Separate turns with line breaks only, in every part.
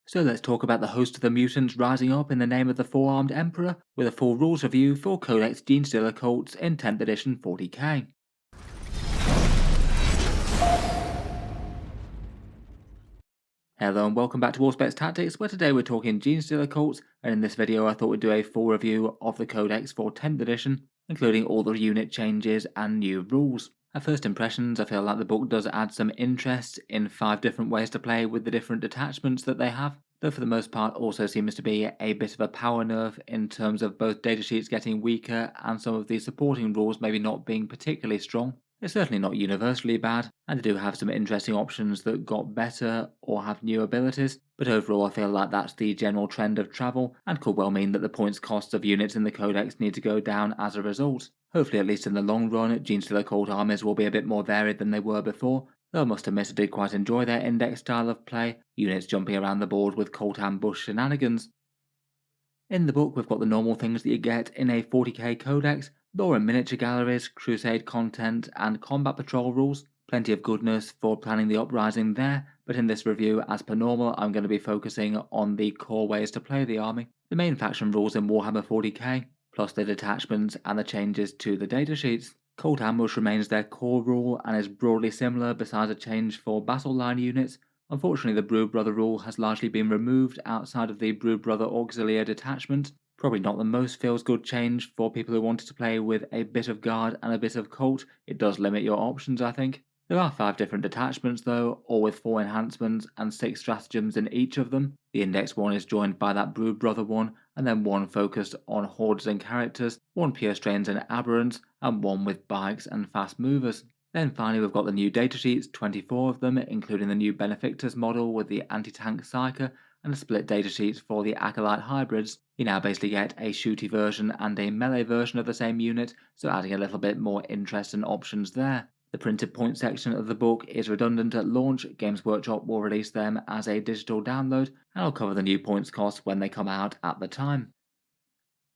So let's talk about the host of the mutants rising up in the name of the Four-Armed Emperor, with a full rules review for Codex Genestealer cults in 10th edition 40k. Hello and welcome back to Auspex Tactics, where today we're talking Genestealer cults, and in this video I thought we'd do a full review of the Codex for 10th edition, including all the unit changes and new rules. At first impressions, I feel like the book does add some interest in 5 different ways to play with the different detachments that they have, though for the most part also seems to be a bit of a power nerf in terms of both datasheets getting weaker and some of the supporting rules maybe not being particularly strong. It's certainly not universally bad, and they do have some interesting options that got better or have new abilities, but overall I feel like that's the general trend of travel, and could well mean that the points costs of units in the Codex need to go down as a result. Hopefully, at least in the long run, Genestealer cult armies will be a bit more varied than they were before, though I must admit I did quite enjoy their index style of play, units jumping around the board with cult ambush shenanigans. In the book, we've got the normal things that you get in a 40k codex: lore and miniature galleries, crusade content, and combat patrol rules. Plenty of goodness for planning the uprising there, but in this review, as per normal, I'm going to be focusing on the core ways to play the army, the main faction rules in Warhammer 40k, plus the detachments and the changes to the datasheets. Cold Ambush remains their core rule and is broadly similar besides a change for battle line units. Unfortunately, the Brood Brother rule has largely been removed outside of the Brood Brother Auxilia detachment. Probably not the most feels good change for people who wanted to play with a bit of guard and a bit of cult. It does limit your options, I think. There are 5 different detachments though, all with 4 enhancements and 6 stratagems in each of them. The index one is joined by that Brood Brother one, and then one focused on hordes and characters, one pure strains and aberrants, and one with bikes and fast movers. Then finally we've got the new datasheets, 24 of them, including the new Benefictus model with the anti-tank psyker, and the split datasheets for the acolyte hybrids. You now basically get a shooty version and a melee version of the same unit, so adding a little bit more interest and options there. The printed point section of the book is redundant at launch. Games Workshop will release them as a digital download, and I'll cover the new points costs when they come out at the time.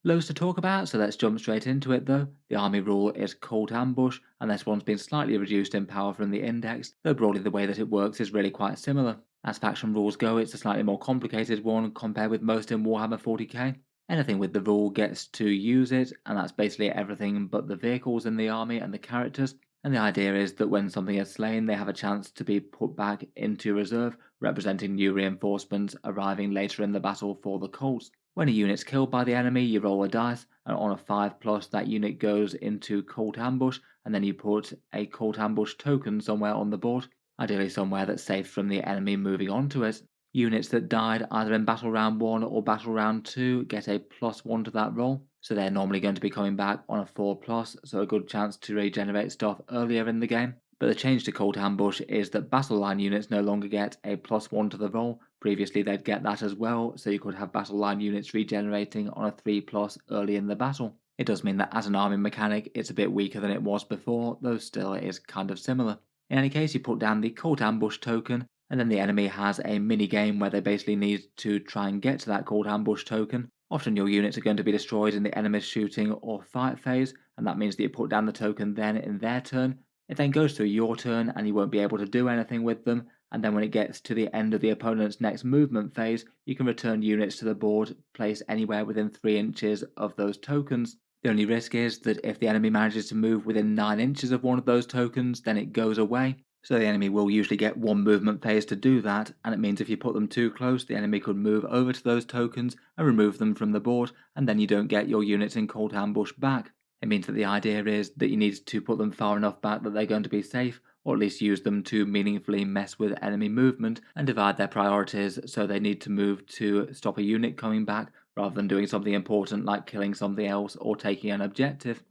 Loads to talk about, so let's jump straight into it though. The army rule is Cold Ambush, and this one's been slightly reduced in power from the index, though broadly the way that it works is really quite similar. As faction rules go, it's a slightly more complicated one compared with most in Warhammer 40k. Anything with the rule gets to use it, and that's basically everything but the vehicles in the army and the characters. And the idea is that when something is slain, they have a chance to be put back into reserve, representing new reinforcements arriving later in the battle for the cults. When a unit's killed by the enemy, you roll a dice, and on a 5+, that unit goes into Cult Ambush, and then you put a Cult Ambush token somewhere on the board, ideally somewhere that's safe from the enemy moving on to it. Units that died either in Battle Round 1 or Battle Round 2 get a +1 to that roll, so they're normally going to be coming back on a 4+, so a good chance to regenerate stuff earlier in the game. But the change to Cold Ambush is that battle line units no longer get a +1 to the roll. Previously they'd get that as well, so you could have battle line units regenerating on a 3+ early in the battle. It does mean that as an army mechanic it's a bit weaker than it was before, though still it is kind of similar. In any case, you put down the Cold Ambush token, and then the enemy has a mini game where they basically need to try and get to that Cold Ambush token. Often your units are going to be destroyed in the enemy's shooting or fight phase, and that means that you put down the token then in their turn. It then goes through your turn and you won't be able to do anything with them, and then when it gets to the end of the opponent's next movement phase, you can return units to the board placed anywhere within 3 inches of those tokens. The only risk is that if the enemy manages to move within 9 inches of one of those tokens, then it goes away. So the enemy will usually get 1 movement phase to do that, and it means if you put them too close, the enemy could move over to those tokens and remove them from the board, and then you don't get your units in Cold Ambush back. It means that the idea is that you need to put them far enough back that they're going to be safe, or at least use them to meaningfully mess with enemy movement and divide their priorities, so they need to move to stop a unit coming back rather than doing something important like killing something else or taking an objective.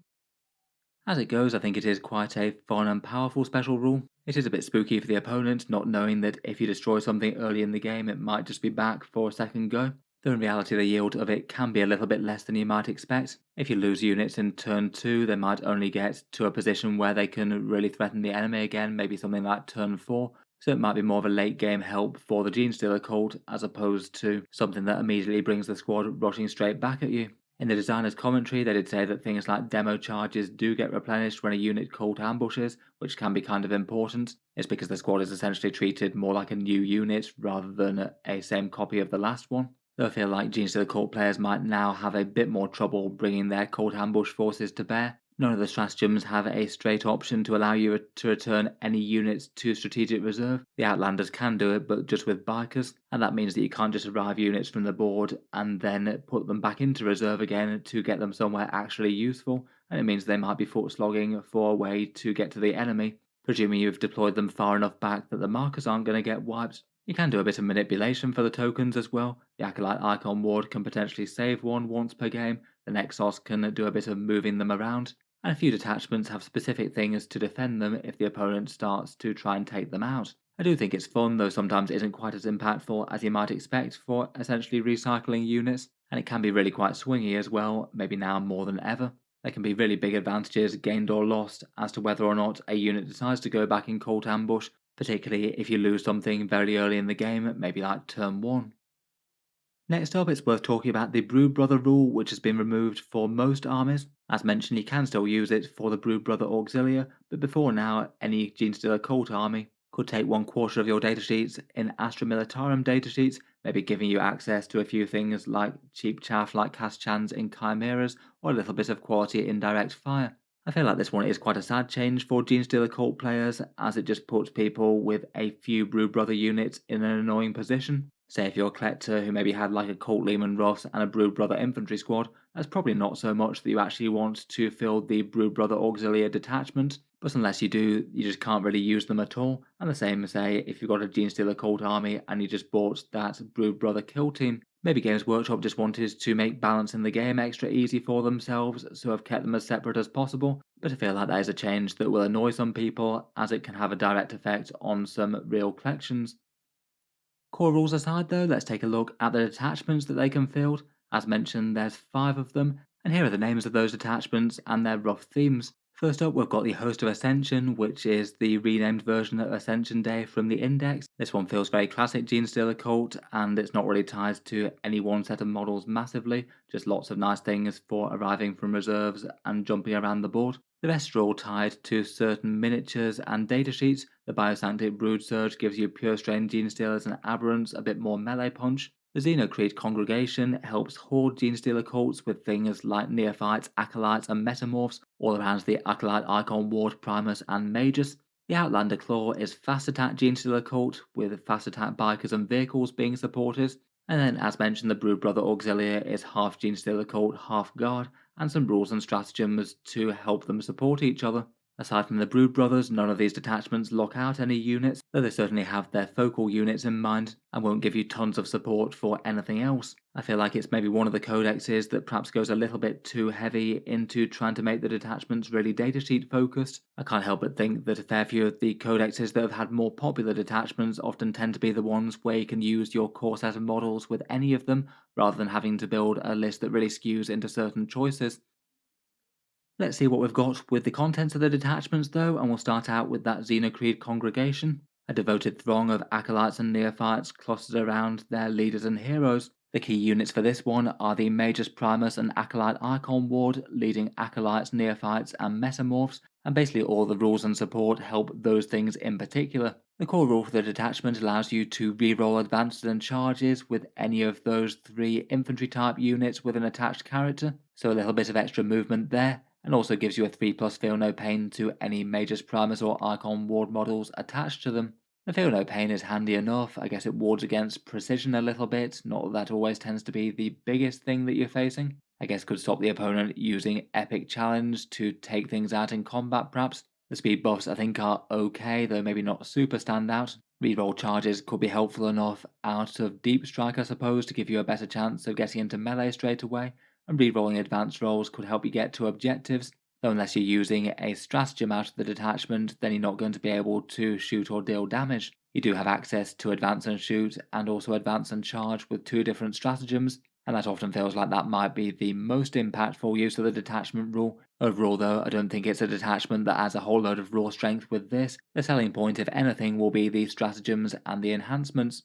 As it goes, I think it is quite a fun and powerful special rule. It is a bit spooky for the opponent, not knowing that if you destroy something early in the game it might just be back for a second go, though in reality the yield of it can be a little bit less than you might expect. If you lose units in turn 2, they might only get to a position where they can really threaten the enemy again, maybe something like turn 4, so it might be more of a late game help for the Genestealer cult as opposed to something that immediately brings the squad rushing straight back at you. In the designer's commentary, they did say that things like demo charges do get replenished when a unit caught ambushes, which can be kind of important. It's because the squad is essentially treated more like a new unit rather than a same copy of the last one. Though I feel like Genestealer Cult players might now have a bit more trouble bringing their cult ambush forces to bear. None of the stratagems have a straight option to allow you to return any units to strategic reserve. The Outlanders can do it, but just with bikers, and that means that you can't just arrive units from the board and then put them back into reserve again to get them somewhere actually useful, and it means they might be foot slogging for a way to get to the enemy, presuming you've deployed them far enough back that the markers aren't going to get wiped. You can do a bit of manipulation for the tokens as well. The Acolyte Icon Ward can potentially save one once per game, the Nexos can do a bit of moving them around, and a few detachments have specific things to defend them if the opponent starts to try and take them out. I do think it's fun, though sometimes isn't quite as impactful as you might expect for essentially recycling units, and it can be really quite swingy as well, maybe now more than ever. There can be really big advantages gained or lost as to whether or not a unit decides to go back in cult ambush, particularly if you lose something very early in the game, maybe like turn 1. Next up, it's worth talking about the Brood Brother rule, which has been removed for most armies. As mentioned, you can still use it for the Brood Brother Auxilia, but before now, any Genestealer cult army could take 1/4 of your datasheets in Astra Militarum datasheets, maybe giving you access to a few things like cheap chaff like cast chans in Chimeras, or a little bit of quality indirect fire. I feel like this one is quite a sad change for Genestealer cult players, as it just puts people with a few Brood Brother units in an annoying position. Say if you're a collector who maybe had like a Cult Lehman Ross and a Brood Brother infantry squad, that's probably not so much that you actually want to fill the Brood Brother Auxilia detachment, but unless you do, you just can't really use them at all. And the same as say if you've got a Genestealer cult army and you just bought that Brood Brother kill team. Maybe Games Workshop just wanted to make balance in the game extra easy for themselves, so have kept them as separate as possible, but I feel like that is a change that will annoy some people, as it can have a direct effect on some real collections. Core rules aside though, let's take a look at the detachments that they can field. As mentioned, there's 5 of them, and here are the names of those detachments and their rough themes. First up, we've got the Host of Ascension, which is the renamed version of Ascension Day from the Index. This one feels very classic Genestealer cult, and it's not really tied to any one set of models massively, just lots of nice things for arriving from reserves and jumping around the board. The rest are all tied to certain miniatures and datasheets. The Biosanctic Broodsurge gives you pure strain Genestealers and Aberrants a bit more melee punch. The Xenocreed Congregation helps horde Genestealer cults with things like Neophytes, Acolytes, and Metamorphs, all around the Acolyte Icon Ward, Primus, and Magus. The Outlander Claw is fast attack Genestealer cult, with fast attack bikers and vehicles being supported. And then, as mentioned, the Brood Brother Auxilia is half Genestealer cult, half guard, and some rules and stratagems to help them support each other. Aside from the Brood Brothers, none of these detachments lock out any units, though they certainly have their focal units in mind and won't give you tons of support for anything else. I feel like it's maybe one of the codexes that perhaps goes a little bit too heavy into trying to make the detachments really datasheet focused. I can't help but think that a fair few of the codexes that have had more popular detachments often tend to be the ones where you can use your core set of models with any of them, rather than having to build a list that really skews into certain choices. Let's see what we've got with the contents of the detachments though, and we'll start out with that Xenocreed Congregation, a devoted throng of acolytes and neophytes clustered around their leaders and heroes. The key units for this one are the Magus Primus and Acolyte Icon Ward, leading acolytes, neophytes, and metamorphs, and basically all the rules and support help those things in particular. The core rule for the detachment allows you to reroll advances and charges with any of those 3 infantry type units with an attached character, so a little bit of extra movement there, and also gives you a 3+ Feel No Pain to any Magus Primus or Icon Ward models attached to them. The Feel No Pain is handy enough, I guess it wards against precision a little bit, not that that always tends to be the biggest thing that you're facing. I guess could stop the opponent using Epic Challenge to take things out in combat perhaps. The speed buffs I think are okay, though maybe not super standout. Reroll charges could be helpful enough out of Deep Strike I suppose to give you a better chance of getting into melee straight away, and rerolling advanced rolls could help you get to objectives, though unless you're using a stratagem out of the detachment, then you're not going to be able to shoot or deal damage. You do have access to advance and shoot, and also advance and charge with 2 different stratagems, and that often feels like that might be the most impactful use of the detachment rule. Overall though, I don't think it's a detachment that adds a whole load of raw strength with this. The selling point, if anything, will be the stratagems and the enhancements.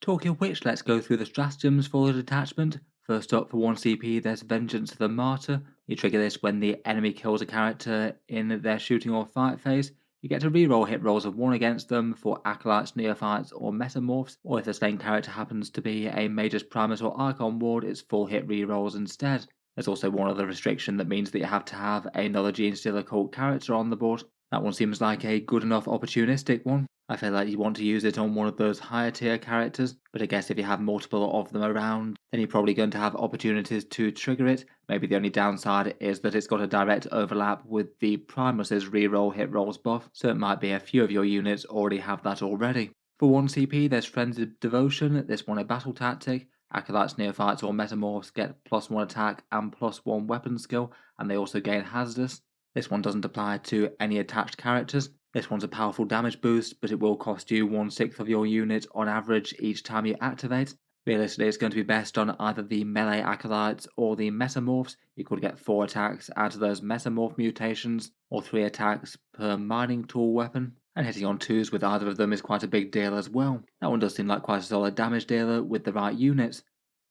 Talking of which, let's go through the stratagems for the detachment. First up, for 1 CP, there's Vengeance of the Martyr. You trigger this when the enemy kills a character in their shooting or fight phase. You get to reroll hit rolls of 1 against them for Acolytes, Neophytes, or Metamorphs, or if the slain character happens to be a Magus Primus or Archon Ward, it's full hit rerolls instead. There's also one other restriction that means that you have to have another Genestealer cult character on the board. That one seems like a good enough opportunistic one. I feel like you want to use it on one of those higher tier characters, but I guess if you have multiple of them around, then you're probably going to have opportunities to trigger it. Maybe the only downside is that it's got a direct overlap with the Primus's reroll hit rolls buff, so it might be a few of your units already have that already. For 1 CP, there's Frenzied Devotion, this one a battle tactic. Acolytes, Neophytes, or Metamorphs get +1 attack and +1 weapon skill, and they also gain Hazardous. This one doesn't apply to any attached characters. This one's a powerful damage boost, but it will cost you 1/6 of your unit on average each time you activate. Realistically, it's going to be best on either the melee acolytes or the metamorphs. You could get 4 attacks out of those metamorph mutations, or 3 attacks per mining tool weapon, and hitting on 2s with either of them is quite a big deal as well. That one does seem like quite a solid damage dealer with the right units.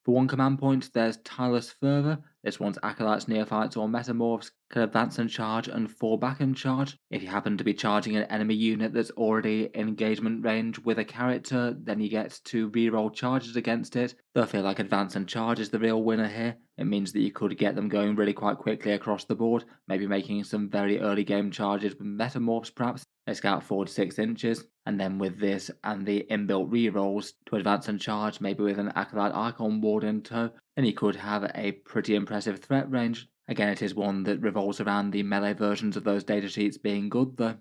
For 1 command point, there's Tireless Fervor. This one's Acolytes, Neophytes, or Metamorphs can advance and charge and fall back and charge. If you happen to be charging an enemy unit that's already in engagement range with a character, then you get to reroll charges against it. Though I feel like advance and charge is the real winner here. It means that you could get them going really quite quickly across the board, maybe making some very early game charges with Metamorphs perhaps. They scout forward 6 inches, and then with this and the inbuilt rerolls to advance and charge, maybe with an Acolyte Icon Ward in tow, then you could have a pretty impressive threat range. Again, it is one that revolves around the melee versions of those datasheets being good though.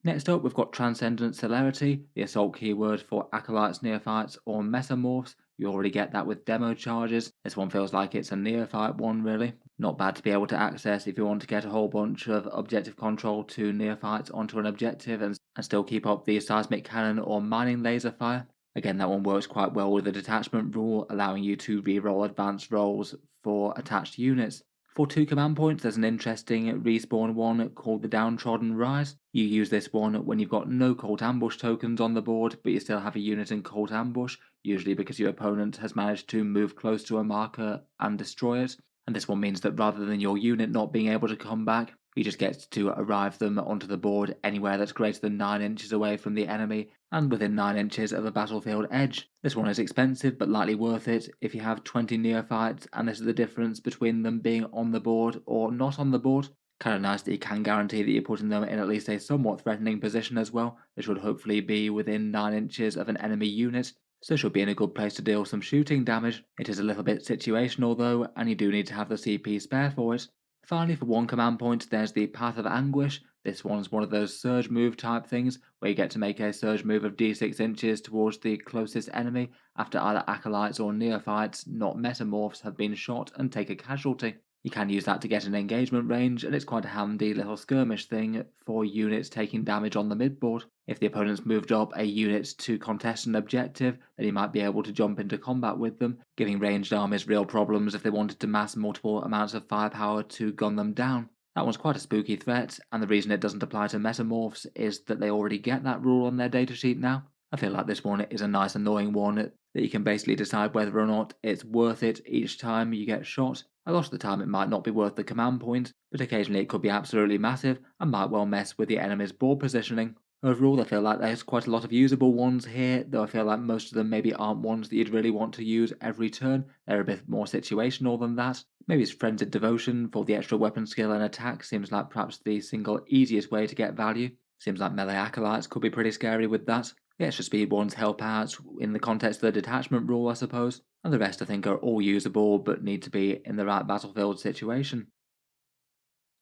Next up, we've got Transcendent Celerity, the assault keyword for Acolytes, Neophytes, or Metamorphs. You already get that with demo charges. This one feels like it's a Neophyte one really. Not bad to be able to access if you want to get a whole bunch of objective control to Neophytes onto an objective and still keep up the Seismic Cannon or Mining Laser Fire. Again, that one works quite well with the detachment rule, allowing you to reroll advanced rolls for attached units. For 2 command points, there's an interesting respawn one called the Downtrodden Rise. You use this one when you've got no Cult Ambush tokens on the board, but you still have a unit in Cult Ambush, usually because your opponent has managed to move close to a marker and destroy it. And this one means that rather than your unit not being able to come back, you just get to arrive them onto the board anywhere that's greater than 9 inches away from the enemy and within 9 inches of the battlefield edge. This one is expensive but lightly worth it if you have 20 Neophytes, and this is the difference between them being on the board or not on the board. Kinda nice that you can guarantee that you're putting them in at least a somewhat threatening position as well. They should hopefully be within 9 inches of an enemy unit, so should be in a good place to deal some shooting damage. It is a little bit situational though, and you do need to have the CP spare for it. Finally, for 1 command point, there's the Path of Anguish. This one's one of those surge move type things, where you get to make a surge move of d6 inches towards the closest enemy after either Acolytes or Neophytes, not Metamorphs, have been shot and take a casualty. You can use that to get an engagement range, and it's quite a handy little skirmish thing for units taking damage on the midboard. If the opponent's moved up a unit to contest an objective, then you might be able to jump into combat with them, giving ranged armies real problems if they wanted to mass multiple amounts of firepower to gun them down. That one's quite a spooky threat, and the reason it doesn't apply to Metamorphs is that they already get that rule on their datasheet now. I feel like this one is a nice annoying one that you can basically decide whether or not it's worth it each time you get shot. A lot of the time it might not be worth the command point, but occasionally it could be absolutely massive and might well mess with the enemy's board positioning. Overall, I feel like there's quite a lot of usable ones here, though I feel like most of them maybe aren't ones that you'd really want to use every turn. They're a bit more situational than that. Maybe it's Frenzied Devotion for the extra weapon skill and attack seems like perhaps the single easiest way to get value. Seems like melee acolytes could be pretty scary with that. The extra speed ones help out in the context of the detachment rule, I suppose, and the rest I think are all usable but need to be in the right battlefield situation.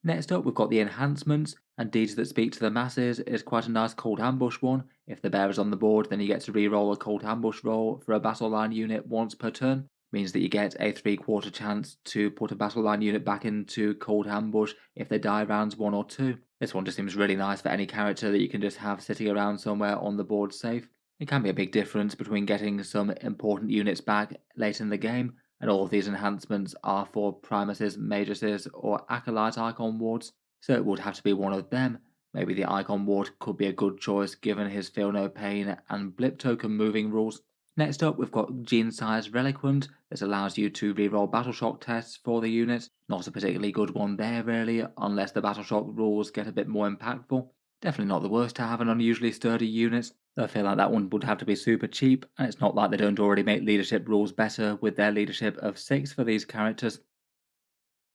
Next up, we've got the Enhancements, and Deeds That Speak to the Masses is quite a nice Cold Ambush one. If the bear is on the board, then you get to reroll a Cold Ambush roll for a battle line unit once per turn. Means that you get a 3/4 chance to put a battle line unit back into Cold Ambush if they die rounds 1 or 2. This one just seems really nice for any character that you can just have sitting around somewhere on the board safe. It can be a big difference between getting some important units back late in the game, and all of these enhancements are for Primuses, Maguses, or Acolyte Icon Wards, so it would have to be one of them. Maybe the Icon Ward could be a good choice given his Feel No Pain and Blip Token moving rules. Next up, we've got Gene Size Reliquant. This allows you to reroll Battleshock tests for the unit. Not a particularly good one there, really, unless the Battleshock rules get a bit more impactful. Definitely not the worst to have an unusually sturdy unit, though I feel like that one would have to be super cheap, and it's not like they don't already make leadership rules better with their leadership of 6 for these characters.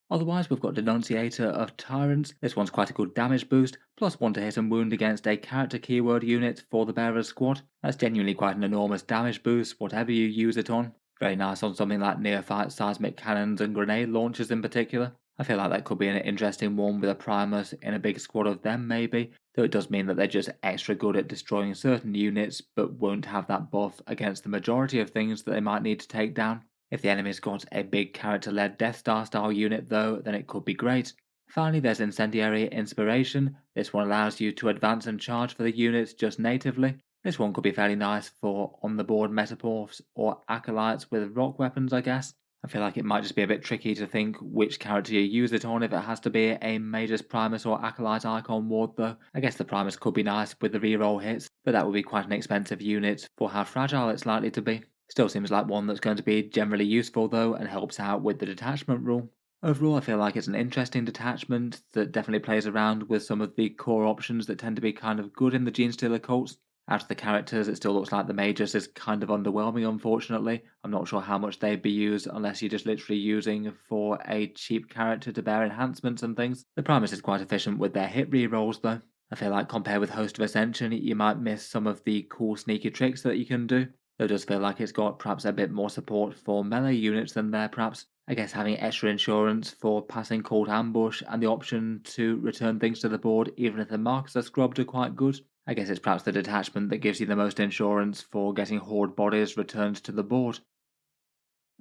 Otherwise, we've got Denunciator of Tyrants. This one's quite a good damage boost, plus 1 to hit and wound against a character keyword unit for the Bearer's squad. That's genuinely quite an enormous damage boost, whatever you use it on. Very nice on something like neophyte seismic cannons and grenade launchers in particular. I feel like that could be an interesting one with a Primus in a big squad of them maybe, though it does mean that they're just extra good at destroying certain units but won't have that buff against the majority of things that they might need to take down. If the enemy's got a big character-led Death Star style unit though, then it could be great. Finally, there's Incendiary Inspiration. This one allows you to advance and charge for the units just natively. This one could be fairly nice for on-the-board Metamorphs or Acolytes with rock weapons, I guess. I feel like it might just be a bit tricky to think which character you use it on if it has to be a Magus Primus or Acolyte Icon ward though. I guess the Primus could be nice with the reroll hits, but that would be quite an expensive unit for how fragile it's likely to be. Still seems like one that's going to be generally useful though and helps out with the detachment rule. Overall, I feel like it's an interesting detachment that definitely plays around with some of the core options that tend to be kind of good in the Genestealer cults. Out of the characters, it still looks like the Magus is kind of underwhelming, unfortunately. I'm not sure how much they'd be used unless you're just literally using for a cheap character to bear enhancements and things. The Primus is quite efficient with their hit rerolls though. I feel like compared with Host of Ascension, you might miss some of the cool sneaky tricks that you can do. Though it does feel like it's got perhaps a bit more support for melee units than there perhaps. I guess having extra insurance for passing cold ambush and the option to return things to the board even if the markers are scrubbed are quite good. I guess it's perhaps the detachment that gives you the most insurance for getting horde bodies returned to the board.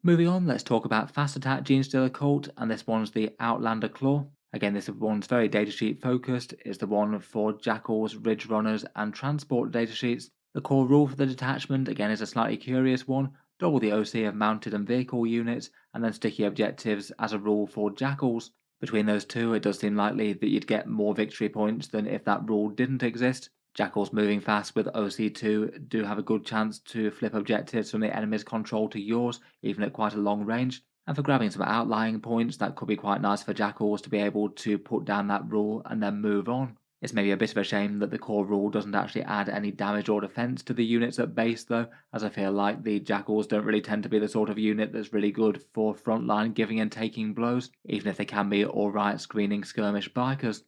Moving on, let's talk about Fast Attack Genestealer Cult, and this one's the Outlander Claw. Again, this one's very datasheet focused. It's the one for Jackals, Ridge Runners, and Transport datasheets. The core rule for the detachment, again, is a slightly curious one. Double the OC of mounted and vehicle units, and then sticky objectives as a rule for Jackals. Between those two, it does seem likely that you'd get more victory points than if that rule didn't exist. Jackals moving fast with OC2 do have a good chance to flip objectives from the enemy's control to yours, even at quite a long range. And for grabbing some outlying points, that could be quite nice for Jackals to be able to put down that rule and then move on. It's maybe a bit of a shame that the core rule doesn't actually add any damage or defense to the units at base though, as I feel like the Jackals don't really tend to be the sort of unit that's really good for frontline giving and taking blows, even if they can be alright screening skirmish bikers.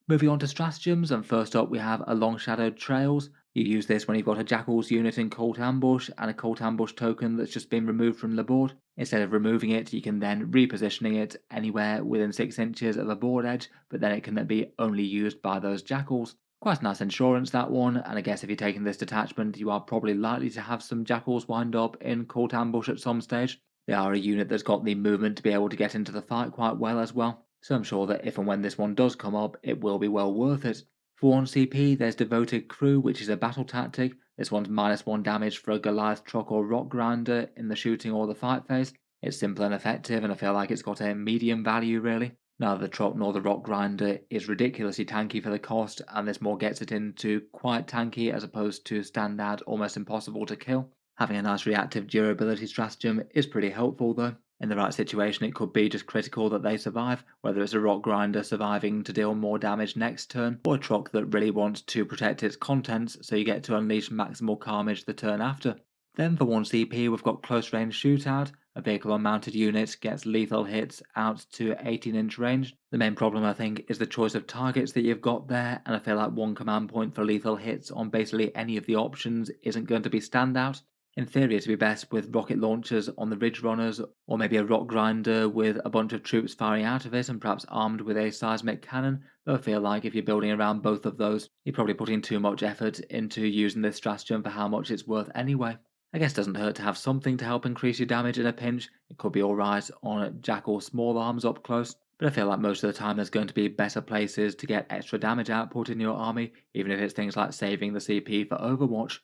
Moving on to stratagems, and first up we have a Long Shadowed Trails. You use this when you've got a Jackals unit in Cult Ambush and a Cult Ambush token that's just been removed from the board. Instead of removing it, you can then repositioning it anywhere within 6 inches of a board edge, but then it can then be only used by those Jackals. Quite a nice insurance that one, and I guess if you're taking this detachment, you are probably likely to have some Jackals wind up in Cult Ambush at some stage. They are a unit that's got the movement to be able to get into the fight quite well as well, so I'm sure that if and when this one does come up, it will be well worth it. For 1 CP, there's Devoted Crew, which is a battle tactic. This one's -1 damage for a Goliath truck or rock grinder in the shooting or the fight phase. It's simple and effective, and I feel like it's got a medium value really. Neither the truck nor the rock grinder is ridiculously tanky for the cost, and this more gets it into quite tanky as opposed to standard almost impossible to kill. Having a nice reactive durability stratagem is pretty helpful though. In the right situation, it could be just critical that they survive, whether it's a rock grinder surviving to deal more damage next turn, or a truck that really wants to protect its contents so you get to unleash maximal carnage the turn after. Then for 1 CP, we've got Close Range Shootout. A vehicle or mounted unit gets lethal hits out to 18-inch range. The main problem, I think, is the choice of targets that you've got there, and I feel like 1 command point for lethal hits on basically any of the options isn't going to be standout. In theory, it'd be best with rocket launchers on the Ridge Runners, or maybe a rock grinder with a bunch of troops firing out of it and perhaps armed with a seismic cannon, though I feel like if you're building around both of those, you're probably putting too much effort into using this stratagem for how much it's worth anyway. I guess it doesn't hurt to have something to help increase your damage in a pinch. It could be alright on Jackal small arms up close, but I feel like most of the time there's going to be better places to get extra damage output in your army, even if it's things like saving the CP for Overwatch.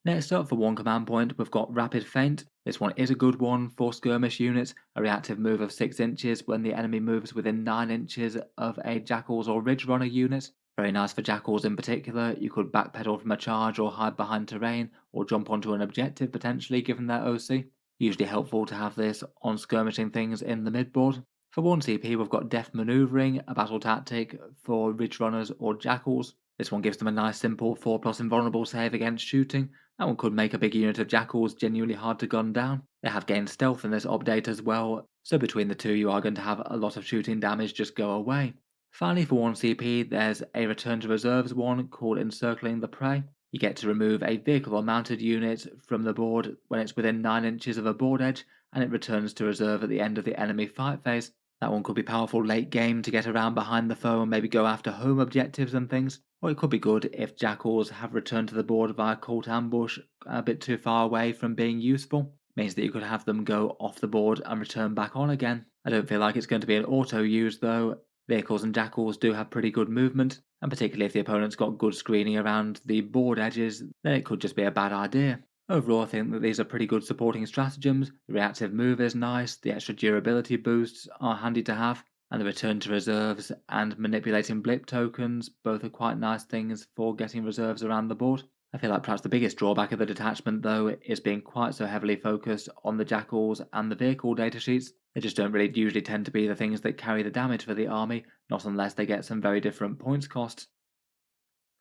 Next up, for 1 command point, we've got Rapid Feint. This one is a good one for skirmish units, a reactive move of 6 inches when the enemy moves within 9 inches of a Jackals or Ridge Runner unit. Very nice for Jackals in particular. You could backpedal from a charge or hide behind terrain or jump onto an objective potentially given their OC. Usually helpful to have this on skirmishing things in the midboard. For 1 CP we've got Deft Maneuvering, a battle tactic for Ridge Runners or Jackals. This one gives them a nice simple 4+ invulnerable save against shooting. That one could make a big unit of Jackals genuinely hard to gun down. They have gained stealth in this update as well, so between the two you are going to have a lot of shooting damage just go away. Finally, for 1 CP, there's a Return to Reserves one called Encircling the Prey. You get to remove a vehicle or mounted unit from the board when it's within 9 inches of a board edge, and it returns to reserve at the end of the enemy fight phase. That one could be powerful late game to get around behind the foe and maybe go after home objectives and things, or it could be good if Jackals have returned to the board via Cult Ambush a bit too far away from being useful. Means that you could have them go off the board and return back on again. I don't feel like it's going to be an auto use though. Vehicles and Jackals do have pretty good movement, and particularly if the opponent's got good screening around the board edges, then it could just be a bad idea. Overall, I think that these are pretty good supporting stratagems. The reactive move is nice, the extra durability boosts are handy to have, and the return to reserves and manipulating blip tokens both are quite nice things for getting reserves around the board. I feel like perhaps the biggest drawback of the detachment though is being quite so heavily focused on the Jackals and the vehicle datasheets. They just don't really usually tend to be the things that carry the damage for the army, not unless they get some very different points costs.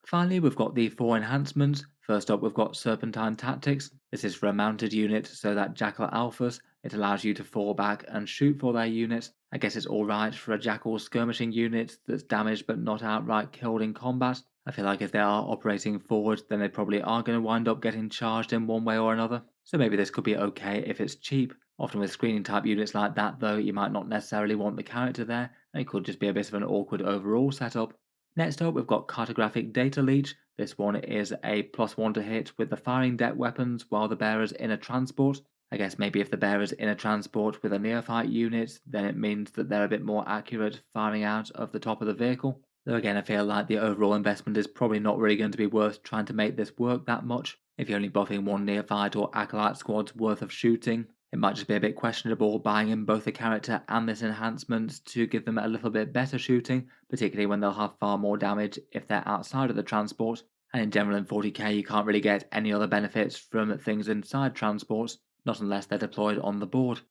Finally, we've got the 4 enhancements. First up, we've got Serpentine Tactics. This is for a mounted unit, so that Jackal Alphas, it allows you to fall back and shoot for their units. I guess it's alright for a Jackal skirmishing unit that's damaged but not outright killed in combat. I feel like if they are operating forward, then they probably are going to wind up getting charged in one way or another. So maybe this could be okay if it's cheap. Often with screening type units like that though, you might not necessarily want the character there, and it could just be a bit of an awkward overall setup. Next up, we've got Cartographic Data Leech. This one is a +1 to hit with the firing deck weapons while the bearer's in a transport. I guess maybe if the bearer's in a transport with a neophyte unit, then it means that they're a bit more accurate firing out of the top of the vehicle. Though again, I feel like the overall investment is probably not really going to be worth trying to make this work that much. If you're only buffing one neophyte or acolyte squad's worth of shooting, it might just be a bit questionable buying in both the character and this enhancement to give them a little bit better shooting, particularly when they'll have far more damage if they're outside of the transport. And in general in 40k you can't really get any other benefits from things inside transports, not unless they're deployed on the board.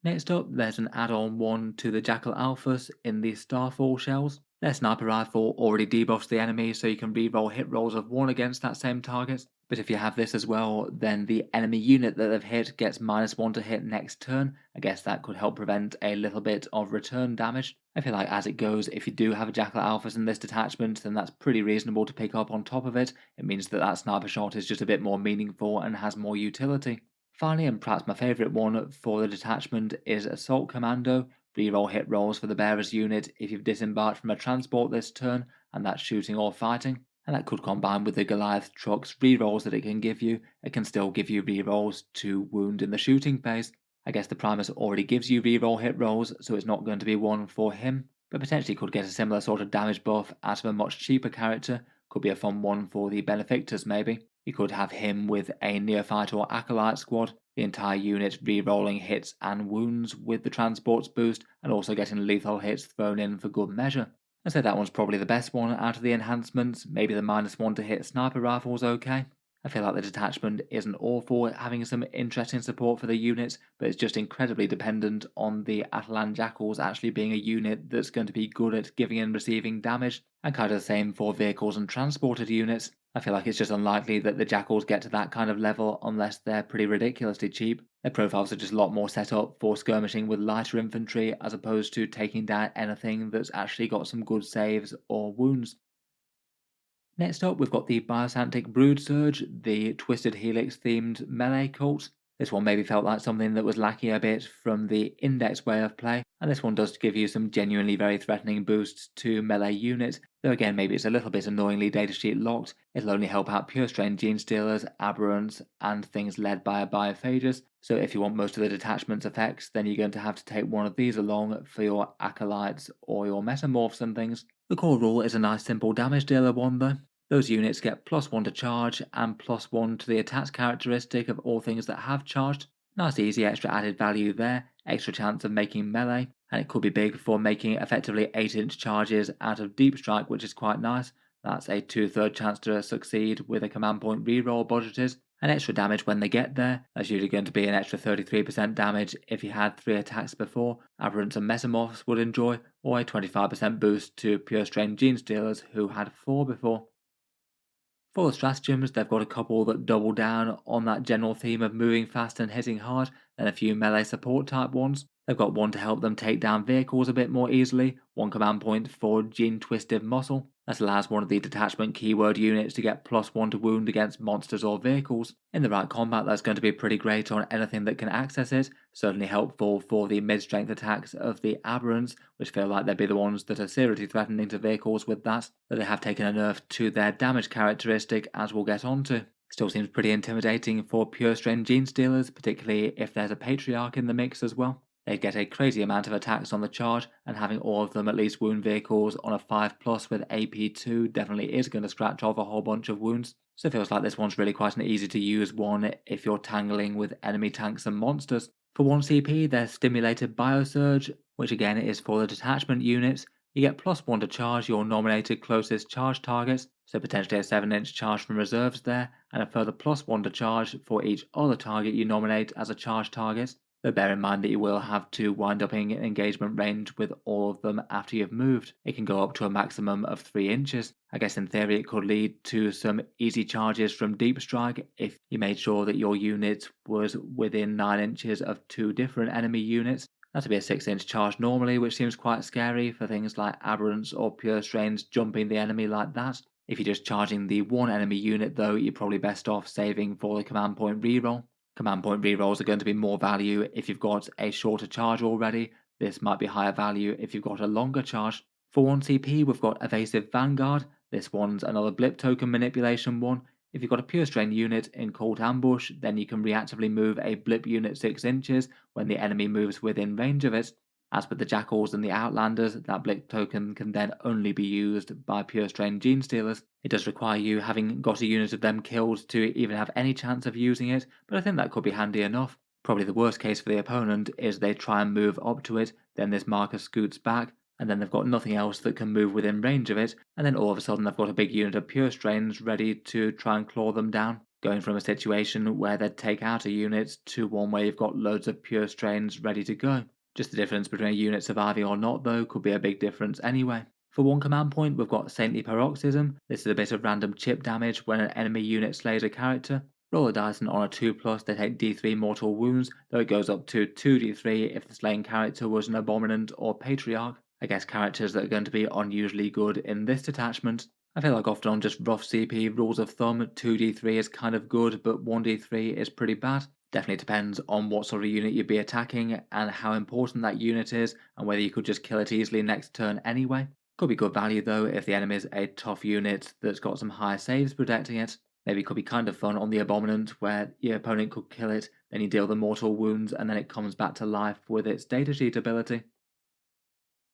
Next up, there's an add-on one to the Jackal Alphas in the Starfall shells. Their sniper rifle already debuffs the enemy so you can reroll hit rolls of 1 against that same target, but if you have this as well, then the enemy unit that they've hit gets -1 to hit next turn. I guess that could help prevent a little bit of return damage. I feel like as it goes, if you do have a Jackal Alphas in this detachment, then that's pretty reasonable to pick up on top of it. It means that that sniper shot is just a bit more meaningful and has more utility. Finally, and perhaps my favourite one for the detachment, is Assault Commando. Reroll hit rolls for the bearer's unit if you've disembarked from a transport this turn, and that's shooting or fighting. And that could combine with the Goliath truck's rerolls that it can give you. It can still give you rerolls to wound in the shooting phase. I guess the Primus already gives you reroll hit rolls, so it's not going to be one for him, but potentially could get a similar sort of damage buff out of a much cheaper character. Could be a fun one for the Benefictus maybe. You could have him with a neophyte or acolyte squad, the entire unit re-rolling hits and wounds with the transport's boost, and also getting lethal hits thrown in for good measure. I'd say that one's probably the best one out of the enhancements. Maybe the -1 to hit sniper rifle's okay. I feel like the detachment isn't awful at having some interesting support for the units, but it's just incredibly dependent on the Atalan Jackals actually being a unit that's going to be good at giving and receiving damage, and kind of the same for vehicles and transported units. I feel like it's just unlikely that the Jackals get to that kind of level unless they're pretty ridiculously cheap. Their profiles are just a lot more set up for skirmishing with lighter infantry as opposed to taking down anything that's actually got some good saves or wounds. Next up, we've got the Biosanctic Broodsurge, the Twisted Helix themed melee cult. This one maybe felt like something that was lacking a bit from the index way of play, and this one does give you some genuinely very threatening boosts to melee units, though again maybe it's a little bit annoyingly datasheet locked. It'll only help out pure strain Genestealers, Aberrants, and things led by a Biophagus, so if you want most of the detachment's effects, then you're going to have to take one of these along for your Acolytes or your Metamorphs and things. The core rule is a nice simple damage dealer one though. Those units get +1 to charge and +1 to the attack characteristic of all things that have charged. Nice easy extra added value there, extra chance of making melee. and it could be big for making effectively 8-inch charges out of Deep Strike, which is quite nice. That's a 2/3 chance to succeed with a command point reroll budgeted, and extra damage when they get there. That's usually going to be an extra 33% damage if you had 3 attacks before, Aberrants and Mesomorphs would enjoy, or a 25% boost to Pure Strain Genestealers who had 4 before. For the stratagems, they've got a couple that double down on that general theme of moving fast and hitting hard, and a few melee support type ones. They've got one to help them take down vehicles a bit more easily, one command point for Gene Twisted Muscle. That allows one of the detachment keyword units to get +1 to wound against monsters or vehicles. In the right combat, that's going to be pretty great on anything that can access it, certainly helpful for the mid-strength attacks of the Aberrants, which feel like they'd be the ones that are seriously threatening to vehicles with that, but they have taken a nerf to their damage characteristic, as we'll get onto. Still seems pretty intimidating for pure strain Genestealers, particularly if there's a Patriarch in the mix as well. They'd get a crazy amount of attacks on the charge, and having all of them at least wound vehicles on a 5+ with AP2 definitely is going to scratch off a whole bunch of wounds. So it feels like this one's really quite an easy to use one if you're tangling with enemy tanks and monsters. For 1 CP, there's Stimulated Biosurge, which again is for the detachment units. You get +1 to charge your nominated closest charge targets, so potentially a 7-inch charge from reserves there, and a further +1 to charge for each other target you nominate as a charge target. But bear in mind that you will have to wind up in engagement range with all of them after you've moved. It can go up to a maximum of 3 inches. I guess in theory it could lead to some easy charges from Deep Strike if you made sure that your unit was within 9 inches of 2 different enemy units. That'd be a 6-inch charge normally, which seems quite scary for things like Aberrants or Pure Strains jumping the enemy like that. If you're just charging the one enemy unit though, you're probably best off saving for the command point reroll. Command point rerolls are going to be more value if you've got a shorter charge already. This might be higher value if you've got a longer charge. For 1 CP, we've got Evasive Vanguard. This one's another blip token manipulation one. If you've got a pure strain unit in Cult Ambush, then you can reactively move a blip unit 6 inches when the enemy moves within range of it. As with the Jackals and the Outlanders, that blip token can then only be used by pure strain Genestealers. It does require you having got a unit of them killed to even have any chance of using it, but I think that could be handy enough. Probably the worst case for the opponent is they try and move up to it, then this marker scoots back, and then they've got nothing else that can move within range of it, and then all of a sudden they've got a big unit of pure strains ready to try and claw them down. Going from a situation where they'd take out a unit to one where you've got loads of pure strains ready to go. Just the difference between a unit surviving or not though could be a big difference anyway. For 1 command point, we've got Saintly Paroxysm. This is a bit of random chip damage when an enemy unit slays a character. Roll a dice and on a 2+, they take D3 mortal wounds, though it goes up to 2d3 if the slain character was an Abominant or Patriarch. I guess characters that are going to be unusually good in this detachment. I feel like often on just rough CP rules of thumb, 2d3 is kind of good, but 1d3 is pretty bad. Definitely depends on what sort of unit you'd be attacking and how important that unit is and whether you could just kill it easily next turn anyway. Could be good value though if the enemy is a tough unit that's got some high saves protecting it. Maybe it could be kind of fun on the Abominant where your opponent could kill it, then you deal the mortal wounds and then it comes back to life with its datasheet ability.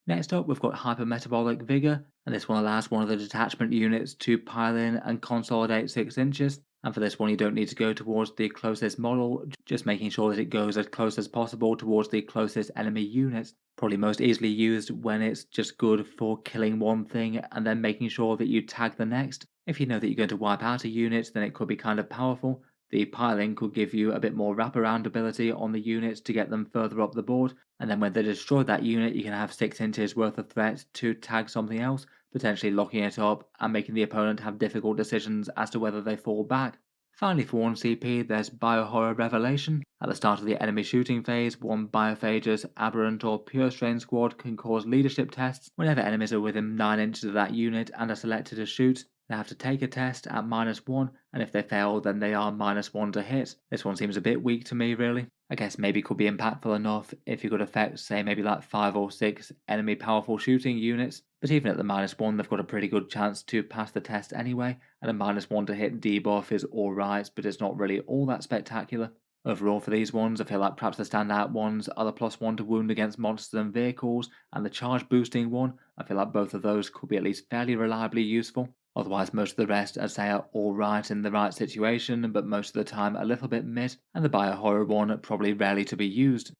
Next up, we've got Hypermetabolic Vigor, and this one allows one of the detachment units to pile in and consolidate 6 inches. And for this one, you don't need to go towards the closest model, just making sure that it goes as close as possible towards the closest enemy unit. Probably most easily used when it's just good for killing one thing and then making sure that you tag the next. If you know that you're going to wipe out a unit, then it could be kind of powerful. The piling could give you a bit more wraparound ability on the units to get them further up the board, and then when they destroy that unit, you can have 6 inches worth of threat to tag something else, potentially locking it up and making the opponent have difficult decisions as to whether they fall back. Finally, for 1 CP, there's Biohorror Revelation. At the start of the enemy shooting phase, one Biophagous, Aberrant, or Pure Strain squad can cause leadership tests whenever enemies are within 9 inches of that unit and are selected to shoot. They have to take a test at -1, and if they fail, then they are -1 to hit. This one seems a bit weak to me, really. I guess maybe could be impactful enough if you could affect, say, maybe like 5 or 6 enemy powerful shooting units, but even at the -1, they've got a pretty good chance to pass the test anyway, and a -1 to hit debuff is alright, but it's not really all that spectacular. Overall for these ones, I feel like perhaps the standout ones are the +1 to wound against monsters and vehicles, and the charge boosting one. I feel like both of those could be at least fairly reliably useful. Otherwise, most of the rest, I'd say, are alright in the right situation, but most of the time a little bit mid, and the Biohorror one probably rarely to be used.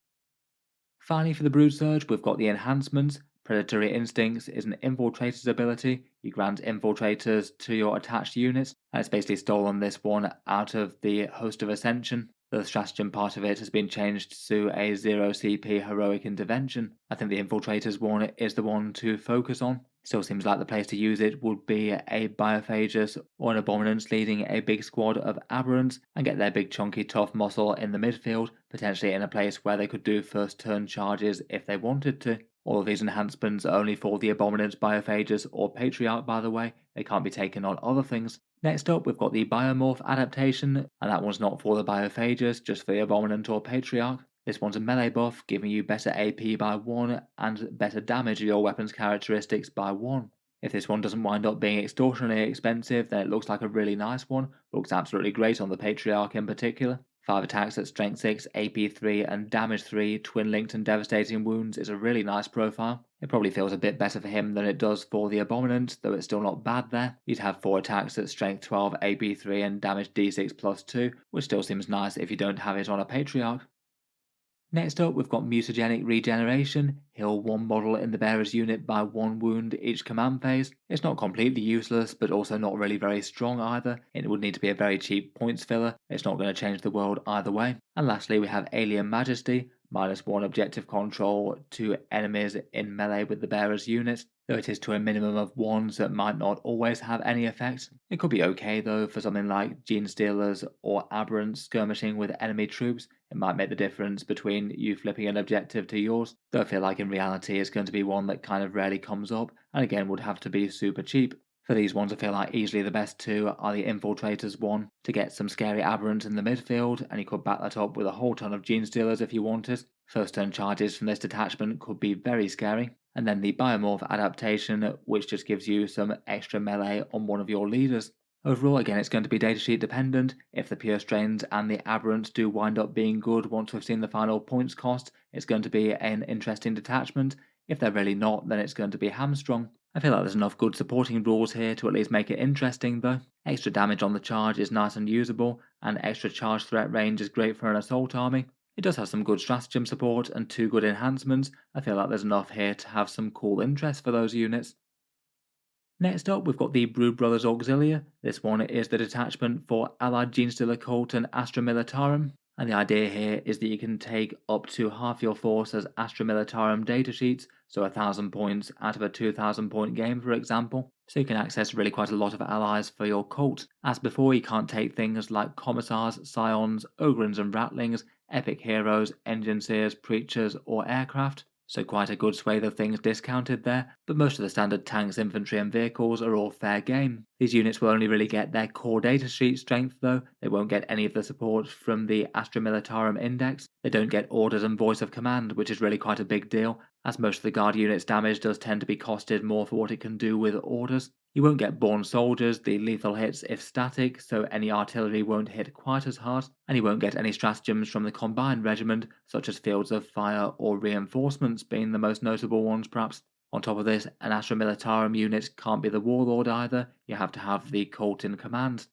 Finally, for the Broodsurge, we've got the Enhancements. Predatory Instincts is an infiltrator's ability. You grant infiltrators to your attached units, and it's basically stolen this one out of the Host of Ascension. The stratagem part of it has been changed to a 0 CP heroic intervention. I think the infiltrators one is the one to focus on. Still seems like the place to use it would be a Biophagus or an Abominance leading a big squad of Aberrants and get their big chunky tough muscle in the midfield, potentially in a place where they could do first turn charges if they wanted to. All of these enhancements are only for the Abominance, Biophagous or Patriarch, by the way. They can't be taken on other things. Next up, we've got the Biomorph adaptation, and that one's not for the Biophagous, just for the Abominant or Patriarch. This one's a melee buff, giving you better AP by 1 and better damage of your weapon's characteristics by 1. If this one doesn't wind up being extortionately expensive, then it looks like a really nice one. Looks absolutely great on the Patriarch in particular. 5 attacks at Strength 6, AP 3 and Damage 3, Twin Linked and Devastating Wounds is a really nice profile. It probably feels a bit better for him than it does for the Abominant, though it's still not bad there. You'd have 4 attacks at Strength 12, AP 3 and Damage D6 plus 2, which still seems nice if you don't have it on a Patriarch. Next up, we've got Mutagenic Regeneration. Heal one model in the bearer's unit by 1 wound each command phase. It's not completely useless, but also not really very strong either. It would need to be a very cheap points filler. It's not going to change the world either way. And lastly, we have Alien Majesty. -1 objective control to enemies in melee with the bearer's unit, though it is to a minimum of 1, so it might not always have any effect. It could be okay though for something like Genestealers or Aberrants skirmishing with enemy troops. It might make the difference between you flipping an objective to yours, though I feel like in reality it's going to be one that kind of rarely comes up, and again would have to be super cheap. For these ones, I feel like easily the best two are the Infiltrators one, to get some scary Aberrants in the midfield, and you could back that up with a whole ton of Genestealers if you wanted. First turn charges from this detachment could be very scary. And then the Biomorph adaptation, which just gives you some extra melee on one of your leaders. Overall, again, it's going to be datasheet dependent. If the Pure Strains and the Aberrants do wind up being good once we've seen the final points cost, it's going to be an interesting detachment. If they're really not, then it's going to be hamstrung. I feel like there's enough good supporting rules here to at least make it interesting though. Extra damage on the charge is nice and usable, and extra charge threat range is great for an assault army. It does have some good stratagem support and 2 good enhancements. I feel like there's enough here to have some cool interest for those units. Next up, we've got the Brood Brothers Auxilia. This one is the detachment for Allied Genestealer Cult and Astra Militarum. And the idea here is that you can take up to half your force as Astra Militarum datasheets, so 1,000 points out of a 2,000 point game, for example. So you can access really quite a lot of allies for your cult. As before, you can't take things like Commissars, Scions, Ogrins and Ratlings, Epic Heroes, Engineers, Preachers, or Aircraft. So quite a good swathe of things discounted there, but most of the standard tanks, infantry and vehicles are all fair game. These units will only really get their core datasheet strength though. They won't get any of the support from the Astra Militarum Index. They don't get orders and voice of command, which is really quite a big deal, as most of the guard unit's damage does tend to be costed more for what it can do with orders. You won't get Born Soldiers, the lethal hits if static, so any artillery won't hit quite as hard, and you won't get any stratagems from the Combined Regiment, such as Fields of Fire or Reinforcements being the most notable ones perhaps. On top of this, an Astra Militarum unit can't be the Warlord either, you have to have the Cult in command.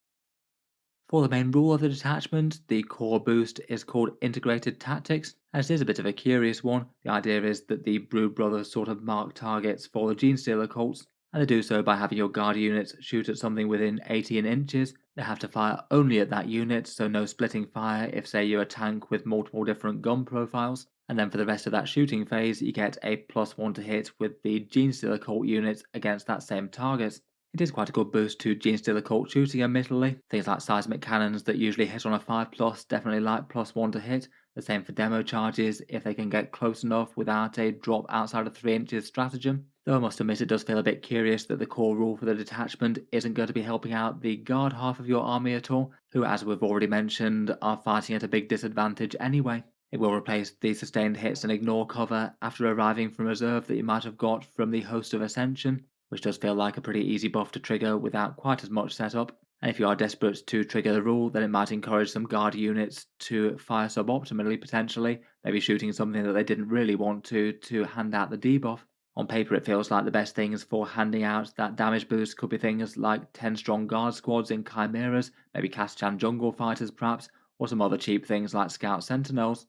For the main rule of the detachment, the core boost is called Integrated Tactics, and it is a bit of a curious one. The idea is that the Brood Brothers sort of mark targets for the Genestealer cults, and they do so by having your guard units shoot at something within 18 inches. They have to fire only at that unit, so no splitting fire if say you're a tank with multiple different gun profiles. And then for the rest of that shooting phase, you get a +1 to hit with the Genestealer cult units against that same target. It is quite a good boost to Genestealer cult shooting admittedly. Things like seismic cannons that usually hit on a 5+ definitely like +1 to hit. The same for demo charges if they can get close enough without a drop outside of 3 inches stratagem. Though I must admit it does feel a bit curious that the core rule for the detachment isn't going to be helping out the guard half of your army at all, who as we've already mentioned are fighting at a big disadvantage anyway. It will replace the sustained hits and ignore cover after arriving from reserve that you might have got from the Host of Ascension, which does feel like a pretty easy buff to trigger without quite as much setup. And if you are desperate to trigger the rule, then it might encourage some guard units to fire suboptimally potentially, maybe shooting something that they didn't really want to hand out the debuff. On paper it feels like the best things for handing out that damage boost could be things like 10 strong guard squads in chimeras, maybe Kaschan jungle fighters perhaps, or some other cheap things like scout sentinels.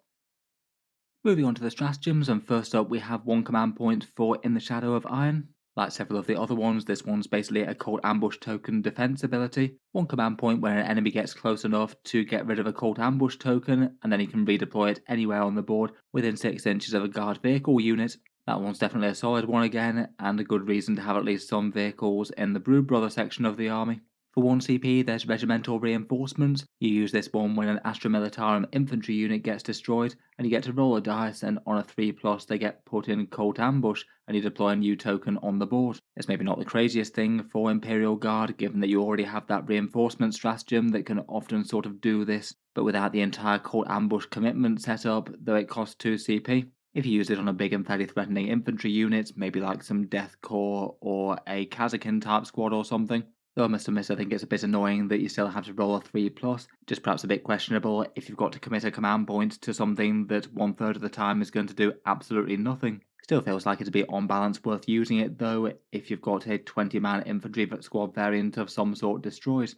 Moving on to the stratagems, and first up we have one command point for In the Shadow of Iron. Like several of the other ones, this one's basically a Cult Ambush token defense ability. One command point where an enemy gets close enough to get rid of a Cult Ambush token, and then you can redeploy it anywhere on the board within 6 inches of a guard vehicle unit. That one's definitely a solid one again, and a good reason to have at least some vehicles in the Brood Brother section of the army. For 1 CP, there's Regimental Reinforcements. You use this one when an Astra Militarum infantry unit gets destroyed, and you get to roll a dice, and on a 3+, they get put in Cult Ambush, and you deploy a new token on the board. It's maybe not the craziest thing for Imperial Guard, given that you already have that reinforcement stratagem that can often sort of do this, but without the entire Cult Ambush commitment set up, though it costs 2 CP. If you use it on a big and fairly threatening infantry unit, maybe like some Death Corps or a Kazakin type squad or something, though I must admit I think it's a bit annoying that you still have to roll a 3+, just perhaps a bit questionable if you've got to commit a command point to something that 1/3 of the time is going to do absolutely nothing. Still feels like it'd be on balance worth using it though if you've got a 20-man infantry squad variant of some sort destroyed.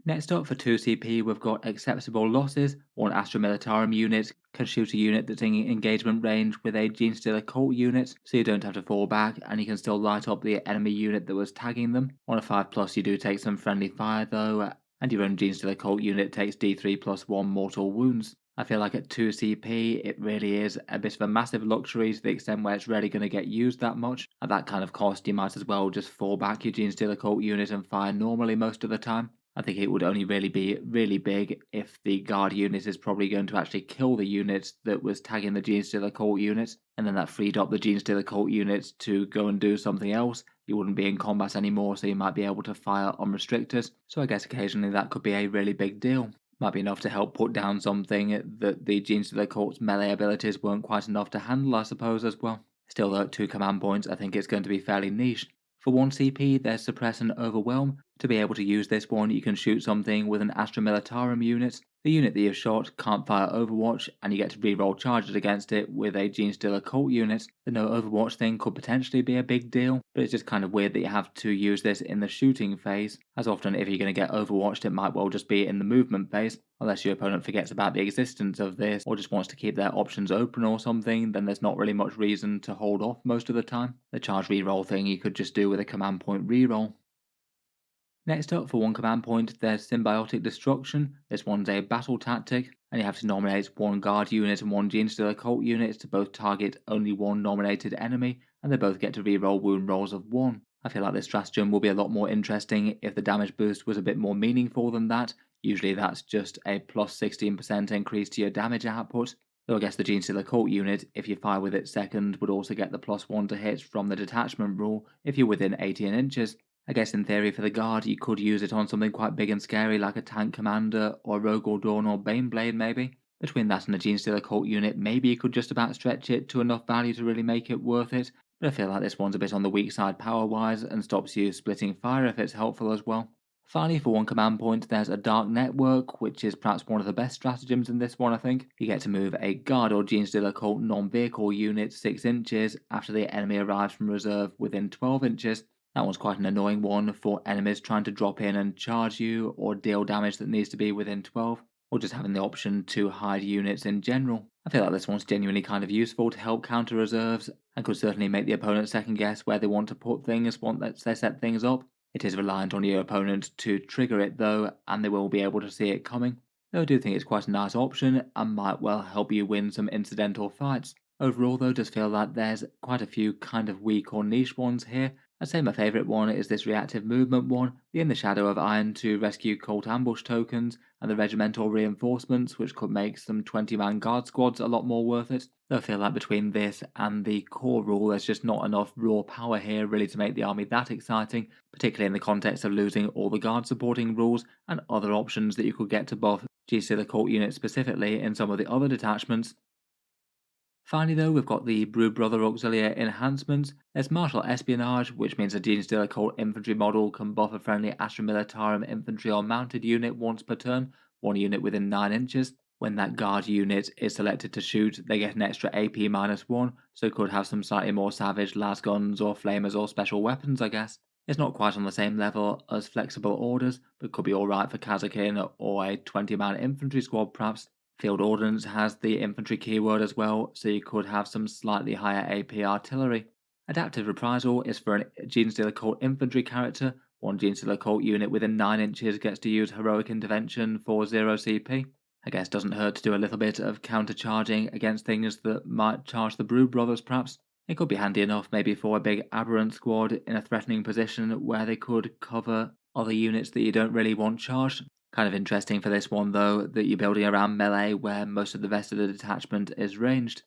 Next up for 2 CP we've got Acceptable Losses. One Astra Militarum unit can shoot a unit that's in engagement range with a Genestealer Cult unit, so you don't have to fall back and you can still light up the enemy unit that was tagging them. On a 5+ you do take some friendly fire though, and your own Genestealer Cult unit takes D3+1 mortal wounds. I feel like at 2 CP it really is a bit of a massive luxury to the extent where it's rarely going to get used that much. At that kind of cost you might as well just fall back your Genestealer Cult unit and fire normally most of the time. I think it would only really be really big if the guard unit is probably going to actually kill the unit that was tagging the Genestealer Cult unit, and then that freed up the Genestealer Cult unit to go and do something else. You wouldn't be in combat anymore, so you might be able to fire unrestricted. So I guess occasionally that could be a really big deal. Might be enough to help put down something that the Genestealer Cult's melee abilities weren't quite enough to handle, I suppose, as well. Still though, at 2 command points, I think it's going to be fairly niche. For 1 CP, there's Suppress and Overwhelm. To be able to use this one, you can shoot something with an Astra Militarum unit. The unit that you've shot can't fire Overwatch, and you get to reroll charges against it with a Genestealer Cult unit. The no Overwatch thing could potentially be a big deal, but it's just kind of weird that you have to use this in the shooting phase, as often if you're going to get Overwatched it might well just be in the movement phase. Unless your opponent forgets about the existence of this, or just wants to keep their options open or something, then there's not really much reason to hold off most of the time. The charge reroll thing you could just do with a command point reroll. Next up, for 1 command point, there's Symbiotic Destruction. This one's a battle tactic, and you have to nominate 1 guard unit and 1 Genestealer Cult unit to both target only 1 nominated enemy, and they both get to reroll wound rolls of 1. I feel like this stratagem will be a lot more interesting if the damage boost was a bit more meaningful than that. Usually that's just a plus 16% increase to your damage output. Though I guess the Genestealer Cult unit, if you fire with it second, would also get the +1 to hit from the detachment rule if you're within 18 inches. I guess in theory for the guard you could use it on something quite big and scary like a tank commander or Rogal Dawn or Baneblade maybe. Between that and a Genestealer Cult unit, maybe you could just about stretch it to enough value to really make it worth it, but I feel like this one's a bit on the weak side power-wise and stops you splitting fire if it's helpful as well. Finally, for 1 command point, there's a Dark Network, which is perhaps one of the best stratagems in this one, I think. You get to move a guard or Genestealer Cult non-vehicle unit 6 inches after the enemy arrives from reserve within 12 inches. That one's quite an annoying one for enemies trying to drop in and charge you or deal damage that needs to be within 12, or just having the option to hide units in general. I feel like this one's genuinely kind of useful to help counter reserves and could certainly make the opponent second guess where they want to put things once they set things up. It is reliant on your opponent to trigger it though, and they will be able to see it coming. Though I do think it's quite a nice option and might well help you win some incidental fights. Overall though, does feel like there's quite a few kind of weak or niche ones here. I'd say my favourite one is this reactive movement one, the In the Shadow of Iron to rescue Cult Ambush tokens, and the Regimental Reinforcements, which could make some 20-man guard squads a lot more worth it. Though I feel like between this and the core rule there's just not enough raw power here really to make the army that exciting, particularly in the context of losing all the guard supporting rules and other options that you could get to buff Genestealer Cult units specifically in some of the other detachments. Finally though, we've got the Brood Brother Auxilia Enhancements. There's Martial Espionage, which means a Genestealer Cult infantry model can buff a friendly Astra Militarum infantry or mounted unit once per turn, 1 unit within 9 inches. When that guard unit is selected to shoot, they get an extra AP -1, so could have some slightly more savage las guns or flamers or special weapons I guess. It's not quite on the same level as Flexible Orders, but could be alright for Kazakin or a 20-man infantry squad perhaps. Field Ordnance has the infantry keyword as well, so you could have some slightly higher AP artillery. Adaptive Reprisal is for a Genestealer Cult infantry character. One Genestealer Cult unit within 9 inches gets to use Heroic Intervention for 0 CP. I guess doesn't hurt to do a little bit of counter-charging against things that might charge the Brood Brothers perhaps. It could be handy enough maybe for a big Aberrant squad in a threatening position where they could cover other units that you don't really want charged. Kind of interesting for this one though, that you're building around melee where most of the rest of the detachment is ranged.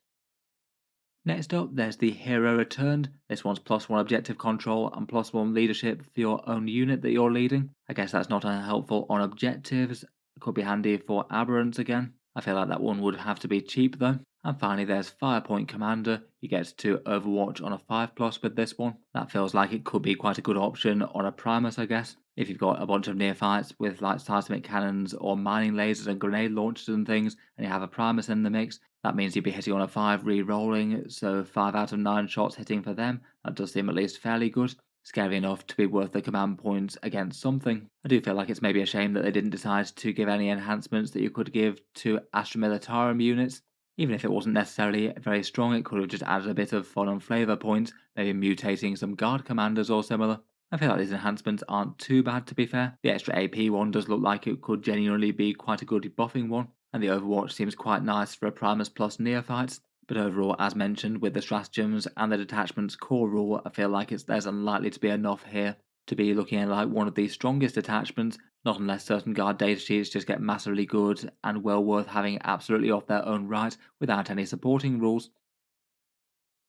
Next up, there's the Hero Returned. This one's +1 objective control and +1 leadership for your own unit that you're leading. I guess that's not unhelpful on objectives. It could be handy for Aberrants again. I feel like that one would have to be cheap though. And finally there's Firepoint Commander. You get to Overwatch on a 5+ with this one. That feels like it could be quite a good option on a Primus, I guess. If you've got a bunch of neophytes with like seismic cannons or mining lasers and grenade launchers and things, and you have a Primus in the mix, that means you'd be hitting on a 5 re-rolling, so 5 out of 9 shots hitting for them. That does seem at least fairly good. Scary enough to be worth the command points against something. I do feel like it's maybe a shame that they didn't decide to give any enhancements that you could give to Astra Militarum units. Even if it wasn't necessarily very strong, it could have just added a bit of fun and flavour points, maybe mutating some guard commanders or similar. I feel like these enhancements aren't too bad to be fair. The extra AP one does look like it could genuinely be quite a good buffing one, and the Overwatch seems quite nice for a Primus plus neophytes. But overall, as mentioned, with the Stratagems and the Detachment's core rule, I feel like there's unlikely to be enough here to be looking at like one of the strongest attachments, not unless certain guard datasheets just get massively good and well worth having absolutely off their own right without any supporting rules.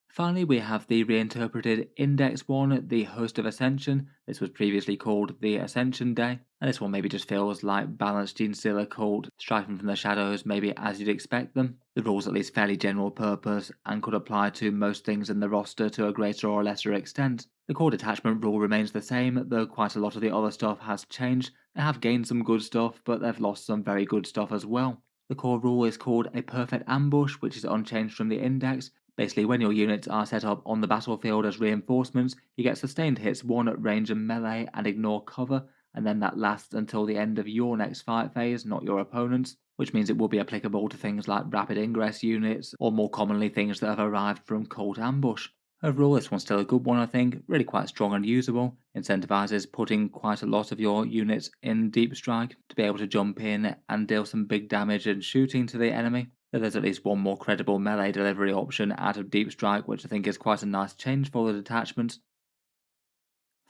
Finally, we have the reinterpreted Index one, the Host of Ascension. This was previously called the Ascension Day, and this one maybe just feels like balanced Genestealer called striking from the shadows, maybe as you'd expect them. The rule's at least fairly general purpose and could apply to most things in the roster to a greater or lesser extent. The core detachment rule remains the same, though quite a lot of the other stuff has changed. They have gained some good stuff, but they've lost some very good stuff as well. The core rule is called a Perfect Ambush, which is unchanged from the Index. Basically, when your units are set up on the battlefield as reinforcements, you get sustained hits 1 at range and melee and ignore cover, and then that lasts until the end of your next fight phase, not your opponent's, which means it will be applicable to things like rapid ingress units, or more commonly things that have arrived from cold ambush. Overall, this one's still a good one, I think, really quite strong and usable, incentivizes putting quite a lot of your units in deep strike to be able to jump in and deal some big damage and shooting to the enemy. There's at least one more credible melee delivery option out of deep strike, which I think is quite a nice change for the detachment.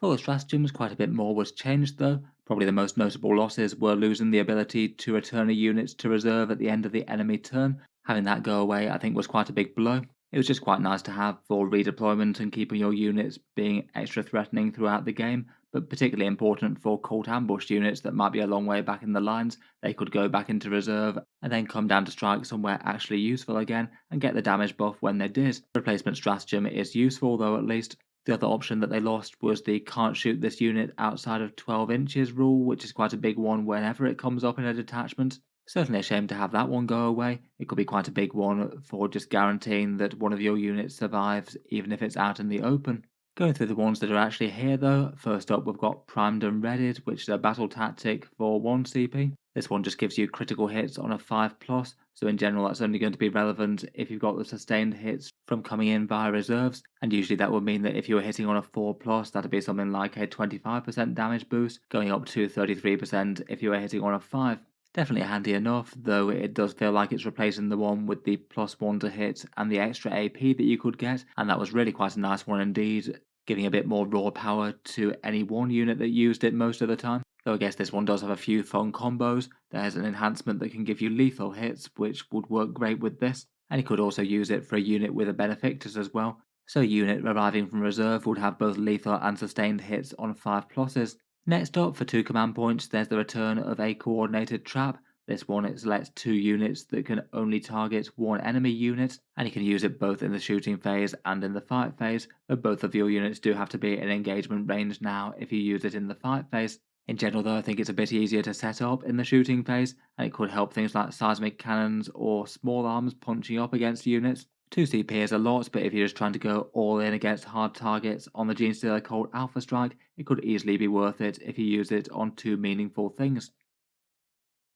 For the stratagems, quite a bit more was changed though. Probably the most notable losses were losing the ability to return a unit to reserve at the end of the enemy turn. Having that go away I think was quite a big blow. It was just quite nice to have for redeployment and keeping your units being extra threatening throughout the game, but particularly important for cold ambush units that might be a long way back in the lines. They could go back into reserve and then come down to strike somewhere actually useful again and get the damage buff when they did. Replacement stratagem is useful though at least. The other option that they lost was the can't shoot this unit outside of 12 inches rule, which is quite a big one whenever it comes up in a detachment. Certainly a shame to have that one go away. It could be quite a big one for just guaranteeing that one of your units survives even if it's out in the open. Going through the ones that are actually here though, first up we've got Primed and Readied, which is a battle tactic for 1 CP. This one just gives you critical hits on a 5+, so in general that's only going to be relevant if you've got the sustained hits from coming in via reserves, and usually that would mean that if you were hitting on a 4+, that'd be something like a 25% damage boost, going up to 33% if you were hitting on a 5. Definitely handy enough, though it does feel like it's replacing the one with the +1 to hit and the extra AP that you could get, and that was really quite a nice one indeed, giving a bit more raw power to any one unit that used it most of the time. Though I guess this one does have a few fun combos. There's an enhancement that can give you lethal hits, which would work great with this, and you could also use it for a unit with a Benefictus as well. So a unit arriving from reserve would have both lethal and sustained hits on 5+. Next up, for 2 command points, there's the return of a coordinated trap. This one selects 2 units that can only target 1 enemy unit, and you can use it both in the shooting phase and in the fight phase, but both of your units do have to be in engagement range now if you use it in the fight phase. In general though, I think it's a bit easier to set up in the shooting phase, and it could help things like seismic cannons or small arms punching up against units. 2 CP is a lot, but if you're just trying to go all in against hard targets on the Genestealer called Alpha Strike, it could easily be worth it if you use it on 2 meaningful things.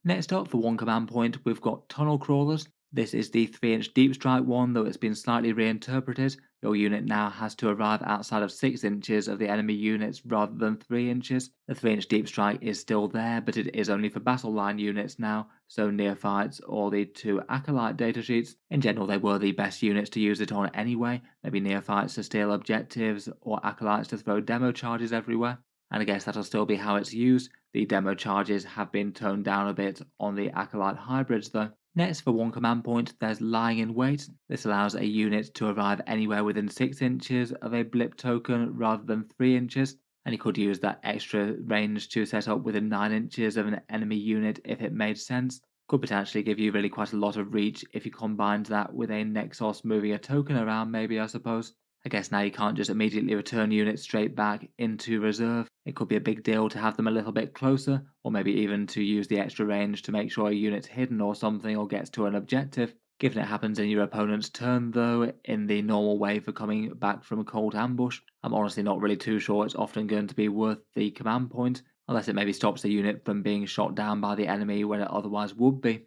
Next up, for one command point, we've got Tunnel Crawlers. This is the 3-inch deep strike one, though it's been slightly reinterpreted. Your unit now has to arrive outside of 6 inches of the enemy units rather than 3 inches. The 3-inch deep strike is still there, but it is only for battle line units now, so neophytes or the 2 acolyte datasheets. In general, they were the best units to use it on anyway, maybe neophytes to steal objectives or acolytes to throw demo charges everywhere. And I guess that'll still be how it's used. The demo charges have been toned down a bit on the acolyte hybrids though. Next, for one command point, there's Lying in Wait. This allows a unit to arrive anywhere within 6 inches of a blip token rather than 3 inches, and you could use that extra range to set up within 9 inches of an enemy unit if it made sense. Could potentially give you really quite a lot of reach if you combined that with a Nexus moving a token around, maybe, I suppose. I guess now you can't just immediately return units straight back into reserve. It could be a big deal to have them a little bit closer, or maybe even to use the extra range to make sure a unit's hidden or something or gets to an objective. Given it happens in your opponent's turn though, in the normal way for coming back from a cold ambush, I'm honestly not really too sure it's often going to be worth the command point, unless it maybe stops the unit from being shot down by the enemy when it otherwise would be.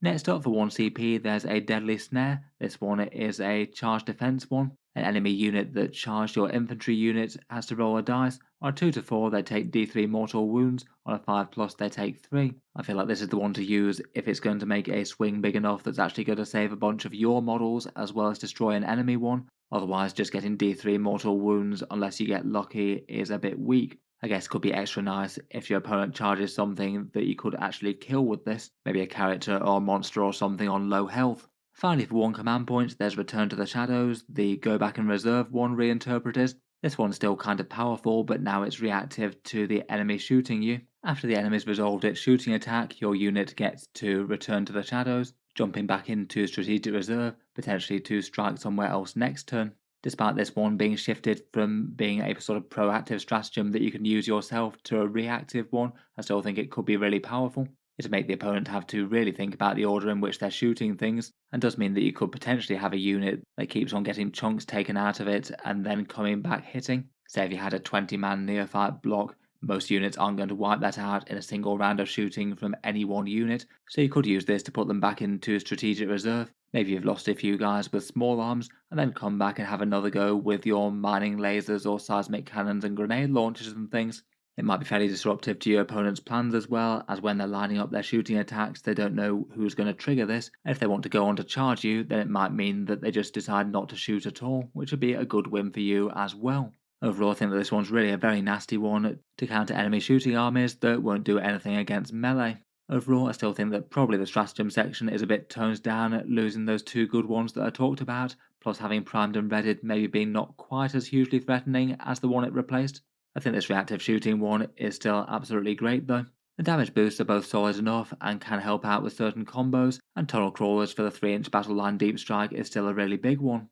Next up, for 1 CP, there's a Deadly Snare. This one is a charge defense one. An enemy unit that charged your infantry unit has to roll a dice. On a 2 to 4, they take D3 mortal wounds. On a 5+, they take 3. I feel like this is the one to use if it's going to make a swing big enough that's actually going to save a bunch of your models as well as destroy an enemy one. Otherwise, just getting D3 mortal wounds, unless you get lucky, is a bit weak. I guess it could be extra nice if your opponent charges something that you could actually kill with this, maybe a character or a monster or something on low health. Finally, for 1 command point, there's Return to the Shadows, the Go Back and Reserve one reinterpreted. This one's still kind of powerful, but now it's reactive to the enemy shooting you. After the enemy's resolved its shooting attack, your unit gets to return to the shadows, jumping back into strategic reserve, potentially to strike somewhere else next turn. Despite this one being shifted from being a sort of proactive stratagem that you can use yourself to a reactive one, I still think it could be really powerful. It'd make the opponent have to really think about the order in which they're shooting things, and does mean that you could potentially have a unit that keeps on getting chunks taken out of it and then coming back hitting. Say if you had a 20-man neophyte block, most units aren't going to wipe that out in a single round of shooting from any one unit, so you could use this to put them back into strategic reserve. Maybe you've lost a few guys with small arms, and then come back and have another go with your mining lasers or seismic cannons and grenade launchers and things. It might be fairly disruptive to your opponent's plans as well, as when they're lining up their shooting attacks, they don't know who's going to trigger this. And if they want to go on to charge you, then it might mean that they just decide not to shoot at all, which would be a good win for you as well. Overall, I think that this one's really a very nasty one to counter enemy shooting armies that won't do anything against melee. Overall, I still think that probably the stratagem section is a bit toned down, losing those 2 good ones that I talked about, plus having primed and redded maybe being not quite as hugely threatening as the one it replaced. I think this reactive shooting one is still absolutely great though. The damage boosts are both solid enough and can help out with certain combos, and tunnel crawlers for the 3-inch battle line deep strike is still a really big one.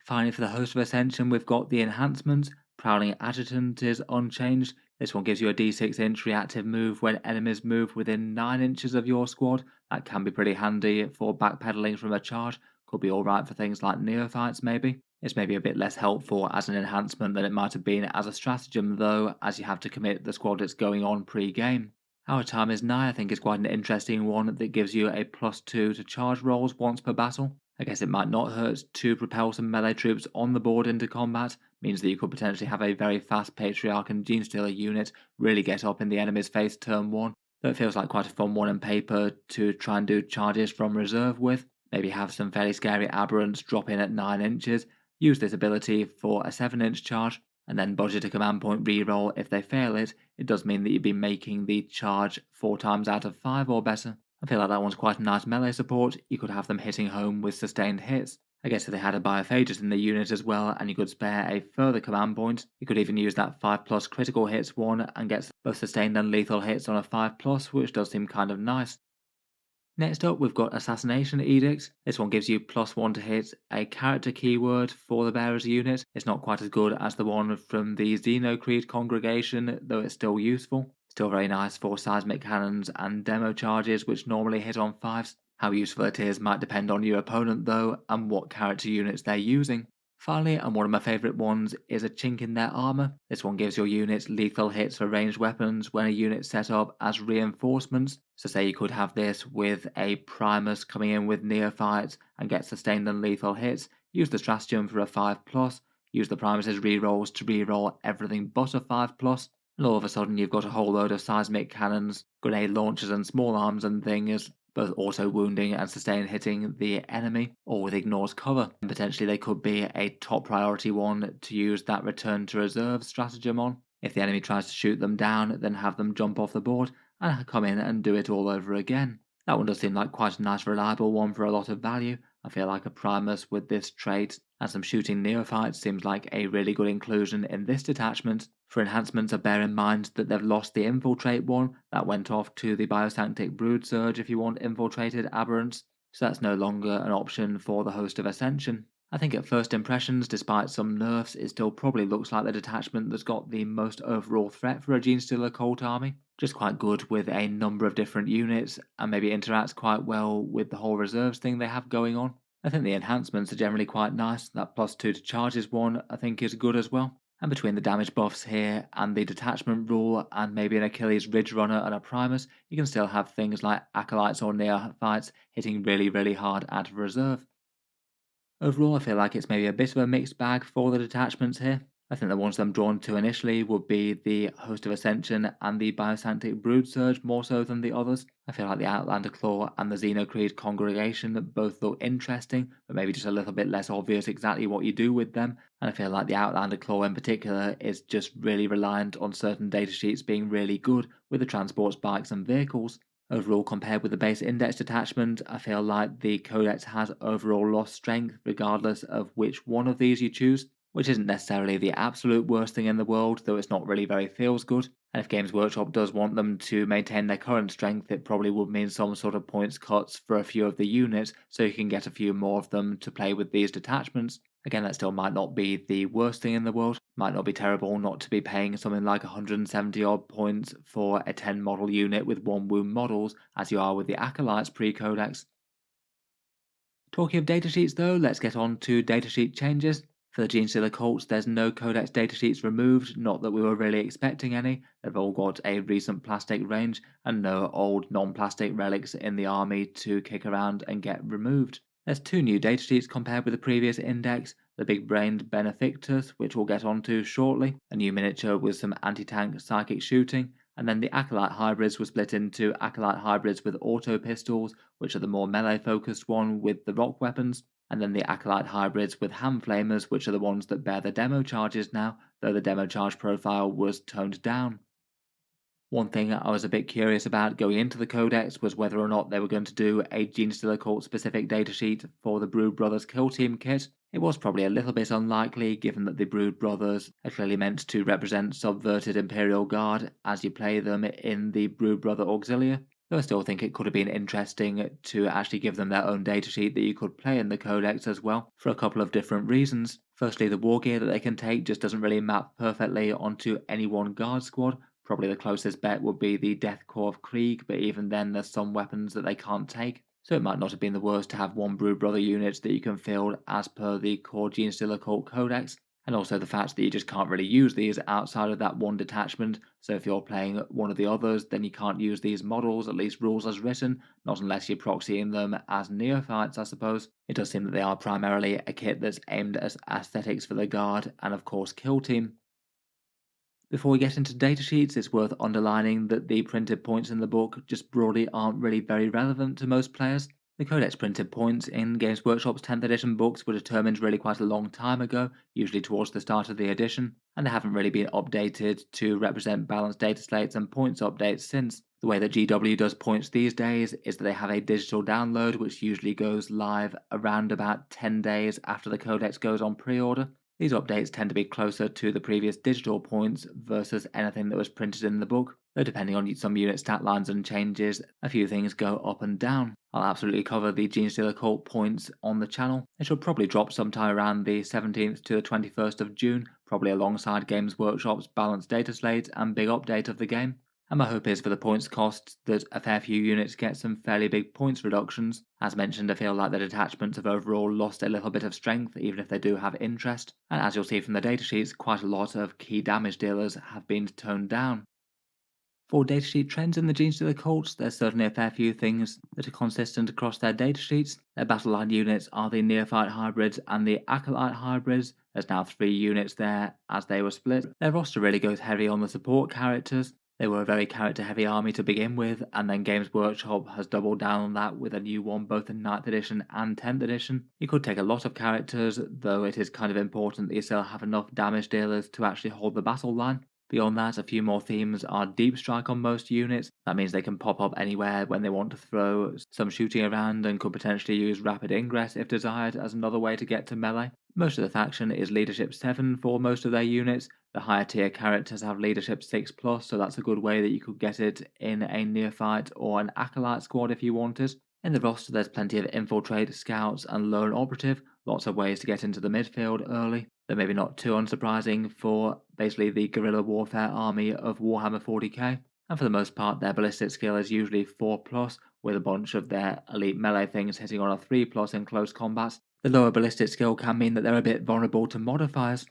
Finally, for the host of Ascension, we've got the Enhancements. Prowling Adjutant is unchanged. This one gives you a d6-inch reactive move when enemies move within 9 inches of your squad. That can be pretty handy for backpedaling from a charge. Could be alright for things like neophytes maybe. It's maybe a bit less helpful as an enhancement than it might have been as a stratagem though, as you have to commit the squad that's going on pre-game. Our Time is Nigh I think is quite an interesting one that gives you a +2 to charge rolls once per battle. I guess it might not hurt to propel some melee troops on the board into combat, means that you could potentially have a very fast Patriarch and Genestealer unit really get up in the enemy's face turn 1, though it feels like quite a fun one on paper to try and do charges from reserve with. Maybe have some fairly scary aberrants drop in at 9 inches, use this ability for a 7-inch charge, and then budget a command point reroll if they fail it. It does mean that you'd be making the charge 4 times out of 5 or better. I feel like that one's quite a nice melee support. You could have them hitting home with sustained hits. I guess if they had a Biosanctic in the unit as well and you could spare a further command point, you could even use that 5+ critical hits one and get both sustained and lethal hits on a 5+, which does seem kind of nice. Next up, we've got Assassination Edict. This one gives you +1 to hit, a character keyword for the bearer's unit. It's not quite as good as the one from the Xenocreed Congregation, though it's still useful. Still very nice for seismic cannons and demo charges, which normally hit on 5s. How useful it is might depend on your opponent though, and what character units they're using. Finally, and one of my favourite ones, is a chink in their armour. This one gives your units lethal hits for ranged weapons when a unit's set up as reinforcements. So say you could have this with a Primus coming in with Neophytes and get sustained and lethal hits, use the Stratagem for a 5+, use the Primus's rerolls to reroll everything but a 5+, and all of a sudden you've got a whole load of seismic cannons, grenade launchers and small arms and things, both also wounding and sustain hitting the enemy, or with ignores cover. And potentially they could be a top priority one to use that return to reserve stratagem on. If the enemy tries to shoot them down, then have them jump off the board and come in and do it all over again. That one does seem like quite a nice reliable one for a lot of value. I feel like a Primus with this trait and some shooting neophytes seems like a really good inclusion in this detachment. For enhancements, I bear in mind that they've lost the infiltrate one, that went off to the Biosanctic Broodsurge if you want infiltrated aberrants, so that's no longer an option for the host of Ascension. I think at first impressions, despite some nerfs, it still probably looks like the detachment that's got the most overall threat for a Genestealer cult army. Just quite good with a number of different units, and maybe interacts quite well with the whole reserves thing they have going on. I think the enhancements are generally quite nice. That +2 to charges one I think is good as well. And between the damage buffs here and the detachment rule and maybe an Achilles Ridge Runner and a Primus, you can still have things like Acolytes or Neophytes hitting really hard out of reserve. Overall, I feel like it's maybe a bit of a mixed bag for the detachments here. I think the ones I'm drawn to initially would be the Host of Ascension and the Biosanctic Broodsurge more so than the others. I feel like the Outlander Claw and the Xenocreed Congregation both look interesting, but maybe just a little bit less obvious exactly what you do with them. And I feel like the Outlander Claw in particular is just really reliant on certain datasheets being really good with the transport spikes and vehicles. Overall, compared with the base index detachment, I feel like the Codex has overall lost strength regardless of which one of these you choose, which isn't necessarily the absolute worst thing in the world, though it's not really very feels good. And if Games Workshop does want them to maintain their current strength, it probably would mean some sort of points cuts for a few of the units, so you can get a few more of them to play with these detachments. Again, that still might not be the worst thing in the world. Might not be terrible not to be paying something like 170 odd points for a 10 model unit with 1 wound models, as you are with the Acolytes pre-Codex. Talking of datasheets though, let's get on to datasheet changes. For the Genestealer cults, there's no Codex datasheets removed, not that we were really expecting any. They've all got a recent plastic range and no old non-plastic relics in the army to kick around and get removed. There's 2 new datasheets compared with the previous index, the big-brained Benefictus, which we'll get onto shortly, a new miniature with some anti-tank psychic shooting, and then the Acolyte hybrids were split into Acolyte hybrids with auto pistols, which are the more melee-focused one with the rock weapons, and then the Acolyte hybrids with hand flamers, which are the ones that bear the demo charges now, though the demo charge profile was toned down. One thing I was a bit curious about going into the Codex was whether or not they were going to do a Genestealer cult specific datasheet for the Brood Brothers Kill Team kit. It was probably a little bit unlikely given that the Brood Brothers are clearly meant to represent subverted Imperial Guard as you play them in the Brood Brother Auxilia, though I still think it could have been interesting to actually give them their own datasheet that you could play in the Codex as well, for a couple of different reasons. Firstly, the war gear that they can take just doesn't really map perfectly onto any one guard squad. Probably the closest bet would be the Death Core of Krieg, but even then there's some weapons that they can't take. So it might not have been the worst to have one Brood Brother unit that you can field as per the core Genestealer Cult Codex, and also the fact that you just can't really use these outside of that one detachment, so if you're playing one of the others then you can't use these models, at least rules as written, not unless you're proxying them as neophytes I suppose. It does seem that they are primarily a kit that's aimed at aesthetics for the guard and of course kill team. Before we get into datasheets, it's worth underlining that the printed points in the book just broadly aren't really very relevant to most players. The Codex printed points in Games Workshop's 10th edition books were determined really quite a long time ago, usually towards the start of the edition, and they haven't really been updated to represent balanced data slates and points updates since. The way that GW does points these days is that they have a digital download which usually goes live around about 10 days after the Codex goes on pre-order. These updates tend to be closer to the previous digital points versus anything that was printed in the book, though depending on some unit stat lines and changes, a few things go up and down. I'll absolutely cover the Genestealer Cult points on the channel. It should probably drop sometime around the 17th to the 21st of June, probably alongside Games Workshop's balanced data slate and big update of the game. and my hope is for the points cost that a fair few units get some fairly big points reductions. As mentioned, I feel like the detachments have overall lost a little bit of strength, even if they do have interest, and as you'll see from the datasheets, quite a lot of key damage dealers have been toned down. For datasheet trends in the Genestealer cults, there's certainly a fair few things that are consistent across their datasheets. Their battle line units are the Neophyte hybrids and the Acolyte hybrids. There's now 3 units there as they were split. Their roster really goes heavy on the support characters. They were a very character heavy army to begin with, and then Games Workshop has doubled down on that with a new one both in 9th edition and 10th edition. You could take a lot of characters, though it is kind of important that you still have enough damage dealers to actually hold the battle line. Beyond that, a few more themes are deep strike on most units. That means they can pop up anywhere when they want to throw some shooting around and could potentially use rapid ingress if desired as another way to get to melee. Most of the faction is leadership 7 for most of their units. The higher tier characters have leadership 6+, so that's a good way that you could get it in a neophyte or an acolyte squad if you wanted. In the roster, there's plenty of infiltrate, scouts, and lone operative, lots of ways to get into the midfield early. They're maybe not too unsurprising for basically the guerrilla warfare army of Warhammer 40k, and for the most part their ballistic skill is usually 4+, with a bunch of their elite melee things hitting on a 3+ in close combat. The lower ballistic skill can mean that they're a bit vulnerable to modifiers.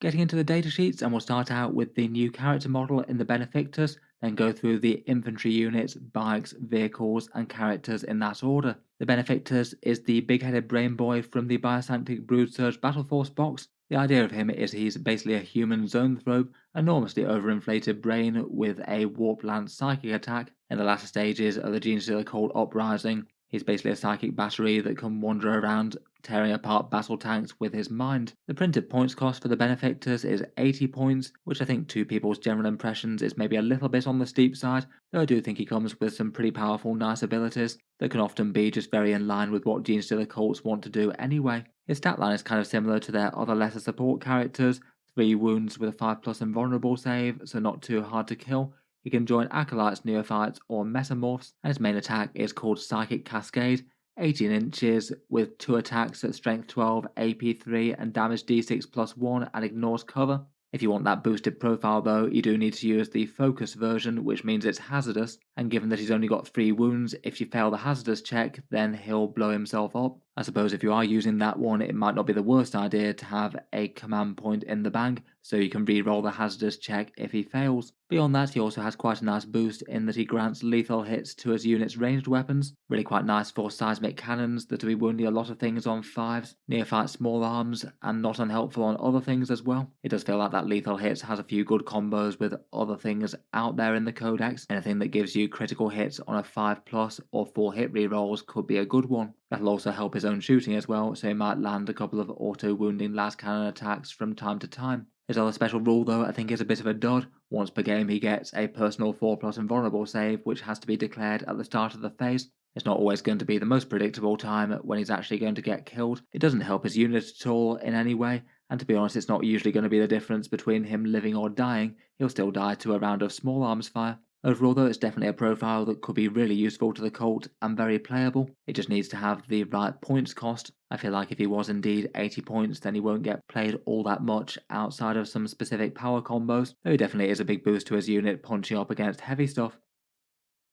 Getting into the datasheets, and we'll start out with the new character model in the Benefictus, then go through the infantry units, bikes, vehicles, and characters in that order. The Benefictus is the big-headed brain boy from the Biosanctic Broodsurge Battle Force box. The idea of him is he's basically a human zoanthrope, enormously overinflated brain with a warp lance psychic attack. In the latter stages of the Genestealer called Uprising, he's basically a psychic battery that can wander around tearing apart battle tanks with his mind. The printed points cost for the Benefictus is 80 points, which I think to people's general impressions is maybe a little bit on the steep side, though I do think he comes with some pretty powerful nice abilities that can often be just very in line with what Genestealer cults want to do anyway. His stat line is kind of similar to their other lesser support characters, 3 wounds with a 5+ invulnerable save, so not too hard to kill. He can join Acolytes, Neophytes, or Mesomorphs, and his main attack is called Psychic Cascade, 18 inches with 2 attacks at strength 12, AP 3, and damage d6+1 and ignores cover. If you want that boosted profile though, you do need to use the focus version, which means it's hazardous, and given that he's only got 3 wounds, if you fail the hazardous check, then he'll blow himself up. I suppose if you are using that one, it might not be the worst idea to have a command point in the bank, so you can re-roll the hazardous check if he fails. Beyond that, he also has quite a nice boost in that he grants lethal hits to his unit's ranged weapons, really quite nice for seismic cannons that will be wounding a lot of things on 5s, neophyte small arms, and not unhelpful on other things as well. It does feel like that lethal hits has a few good combos with other things out there in the Codex. Anything that gives you critical hits on a 5+ or 4 hit rerolls could be a good one. That'll also help his own shooting as well, so he might land a couple of auto-wounding las cannon attacks from time to time. His other special rule though I think is a bit of a dud. Once per game he gets a personal 4+ invulnerable save which has to be declared at the start of the phase. It's not always going to be the most predictable time when he's actually going to get killed. It doesn't help his unit at all in any way, and to be honest it's not usually going to be the difference between him living or dying. He'll still die to a round of small arms fire. Overall though, it's definitely a profile that could be really useful to the cult and very playable. It just needs to have the right points cost. I feel like if he was indeed 80 points then he won't get played all that much outside of some specific power combos, though he definitely is a big boost to his unit punching up against heavy stuff.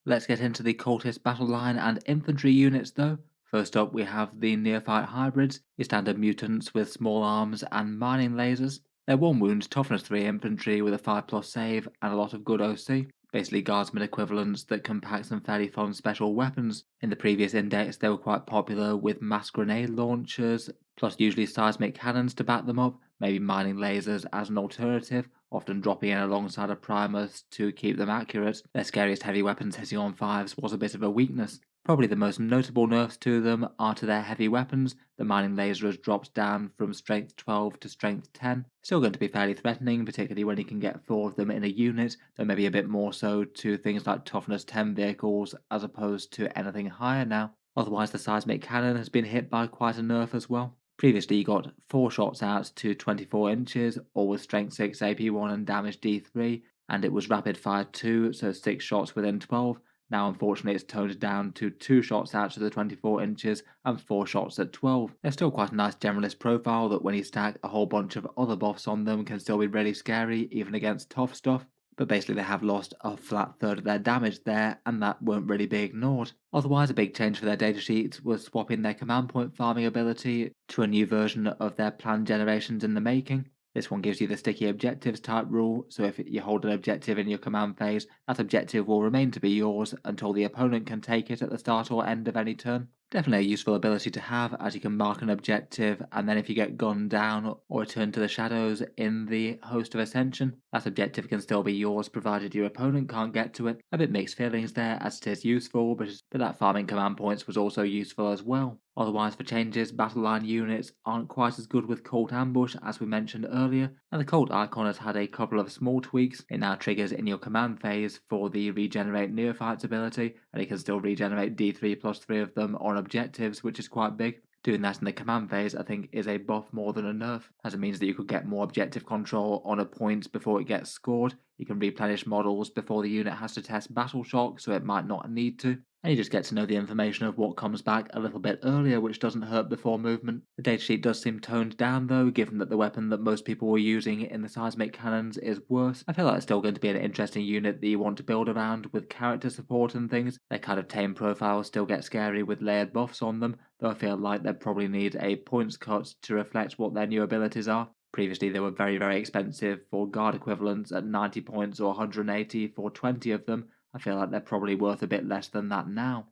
Let's get into the cultist battle line and infantry units though. First up we have the neophyte hybrids, your standard mutants with small arms and mining lasers. They're 1 wound, toughness 3 infantry with a 5+ save and a lot of good OC. Basically guardsman equivalents that can pack some fairly fun special weapons. In the previous index they were quite popular with mass grenade launchers, plus usually seismic cannons to back them up, maybe mining lasers as an alternative, often dropping in alongside of primers to keep them accurate. Their scariest heavy weapons hitting on 5s was a bit of a weakness. Probably the most notable nerfs to them are to their heavy weapons. The mining laser has dropped down from strength 12 to strength 10. Still going to be fairly threatening, particularly when you can get 4 of them in a unit, though maybe a bit more so to things like toughness 10 vehicles as opposed to anything higher now. Otherwise the seismic cannon has been hit by quite a nerf as well. Previously you got 4 shots out to 24 inches, or with strength 6 AP1 and damage D3, and it was rapid fire 2, so 6 shots within 12. Now unfortunately it's toned down to 2 shots out to the 24 inches and 4 shots at 12. They're still quite a nice generalist profile that when you stack a whole bunch of other buffs on them can still be really scary even against tough stuff. but basically they have lost a flat third of their damage there, and that won't really be ignored. Otherwise, a big change for their datasheets was swapping their command point farming ability to a new version of their planned generations in the making. This one gives you the sticky objectives type rule, so if you hold an objective in your command phase, that objective will remain to be yours until the opponent can take it at the start or end of any turn. Definitely a useful ability to have, as you can mark an objective, and then if you get gunned down or returned to the shadows in the host of Ascension, that objective can still be yours provided your opponent can't get to it. A bit mixed feelings there, as it is useful, but that farming command points was also useful as well. Otherwise, for changes, battle line units aren't quite as good with Cult Ambush as we mentioned earlier, and the Cult icon has had a couple of small tweaks. It now triggers in your command phase for the Regenerate Neophytes ability, and it can still regenerate D3+3 of them on objectives, which is quite big. Doing that in the command phase, I think, is a buff more than a nerf, as it means that you could get more objective control on a point before it gets scored. You can replenish models before the unit has to test Battle Shock, so it might not need to. And you just get to know the information of what comes back a little bit earlier, which doesn't hurt before movement. The datasheet does seem toned down though, given that the weapon that most people were using in the seismic cannons is worse. I feel like it's still going to be an interesting unit that you want to build around with character support and things. Their kind of tame profiles still get scary with layered buffs on them, though I feel like they probably need a points cut to reflect what their new abilities are. Previously, they were very, very expensive for guard equivalents at 90 points or 180 for 20 of them. I feel like they're probably worth a bit less than that now.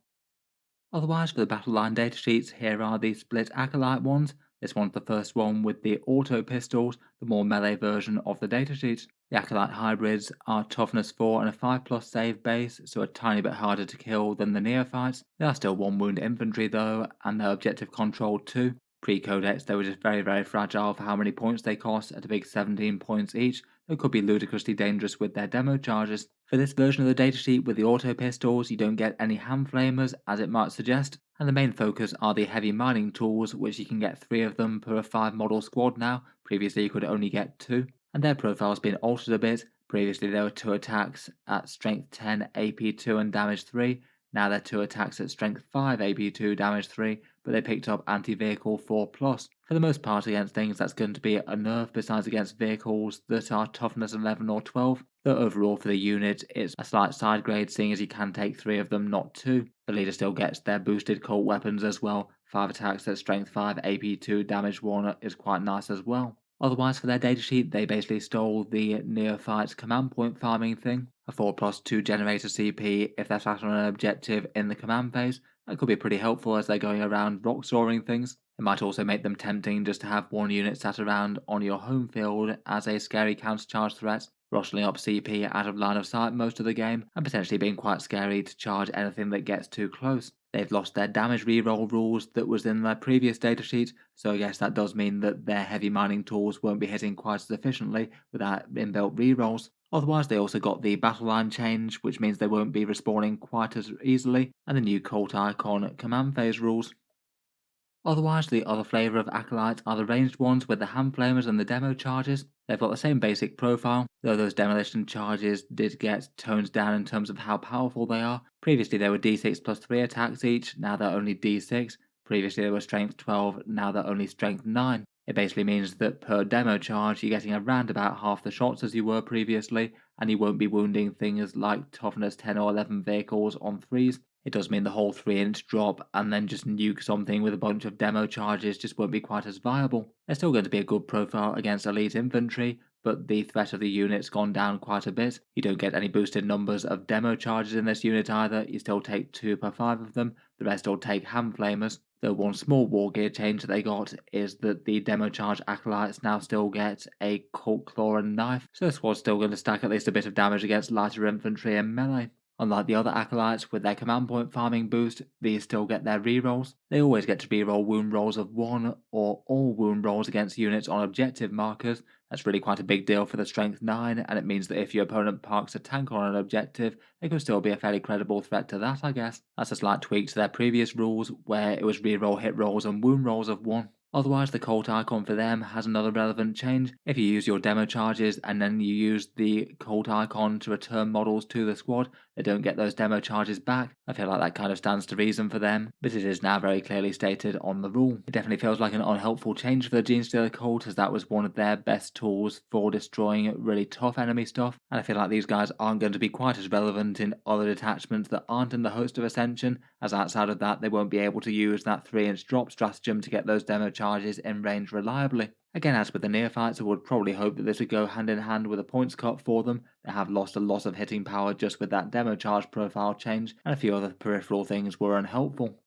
Otherwise, for the battle line datasheets, here are the split acolyte ones. This one's the first one with the auto pistols, the more melee version of the datasheet. The acolyte hybrids are toughness 4 and a 5+ save base, so a tiny bit harder to kill than the neophytes. They are still 1 wound infantry though, and their objective control 2. Pre-Codex, they were just very, very fragile for how many points they cost at a big 17 points each. They could be ludicrously dangerous with their demo charges. For this version of the datasheet with the auto pistols, you don't get any hand flamers, as it might suggest, and the main focus are the heavy mining tools, which you can get 3 of them per 5 model squad now. Previously you could only get 2, and their profile's been altered a bit. Previously there were 2 attacks at strength 10, AP 2 and damage 3. Now they're 2 attacks at strength 5, AP 2, damage 3, but they picked up anti-vehicle 4+. For the most part against things that's going to be a nerf besides against vehicles that are toughness 11 or 12, though overall for the unit it's a slight side grade seeing as you can take 3 of them, not 2. The leader still gets their boosted cult weapons as well. 5 attacks at strength 5, AP 2, damage 1 is quite nice as well. Otherwise, for their datasheet, they basically stole the Neophytes command point farming thing. A 4+2 generator CP if they're sat on an objective in the command phase. That could be pretty helpful as they're going around rock soaring things. It might also make them tempting just to have 1 unit sat around on your home field as a scary countercharge threat, rustling up CP out of line of sight most of the game, and potentially being quite scary to charge anything that gets too close. They've lost their damage reroll rules that was in their previous datasheet, so I guess that does mean that their heavy mining tools won't be hitting quite as efficiently without inbuilt rerolls. Otherwise, they also got the battle line change, which means they won't be respawning quite as easily, and the new cult icon command phase rules. Otherwise, the other flavour of acolytes are the ranged ones with the hand flamers and the demo charges. They've got the same basic profile, though those demolition charges did get toned down in terms of how powerful they are. Previously they were D6+3 attacks each, now they're only D6. Previously they were strength 12, now they're only strength 9. It basically means that per demo charge you're getting around about half the shots as you were previously, and you won't be wounding things like toughness 10 or 11 vehicles on 3s. It does mean the whole 3-inch drop and then just nuke something with a bunch of demo charges just won't be quite as viable. They're still going to be a good profile against elite infantry, but the threat of the unit's gone down quite a bit. You don't get any boosted numbers of demo charges in this unit either, you still take 2 per 5 of them, the rest all take hand flamers. The one small war gear change that they got is that the demo charge acolytes now still get a cult claw and knife, so the squad's still going to stack at least a bit of damage against lighter infantry and melee. Unlike the other acolytes with their command point farming boost, these still get their rerolls. They always get to reroll wound rolls of 1 or all wound rolls against units on objective markers. That's really quite a big deal for the strength 9, and it means that if your opponent parks a tank on an objective, they could still be a fairly credible threat to that, I guess. That's a slight tweak to their previous rules, where it was reroll hit rolls and wound rolls of 1. Otherwise, the cult icon for them has another relevant change. If you use your demo charges and then you use the cult icon to return models to the squad, they don't get those demo charges back. I feel like that kind of stands to reason for them, but it is now very clearly stated on the rule. It definitely feels like an unhelpful change for the Genestealer cult, as that was one of their best tools for destroying really tough enemy stuff, and I feel like these guys aren't going to be quite as relevant in other detachments that aren't in the host of Ascension, as outside of that they won't be able to use that 3-inch drop stratagem to get those demo charges in range reliably. Again, as with the neophytes, I would probably hope that this would go hand in hand with a points cut for them. They have lost a lot of hitting power just with that demo charge profile change, and a few other peripheral things were unhelpful.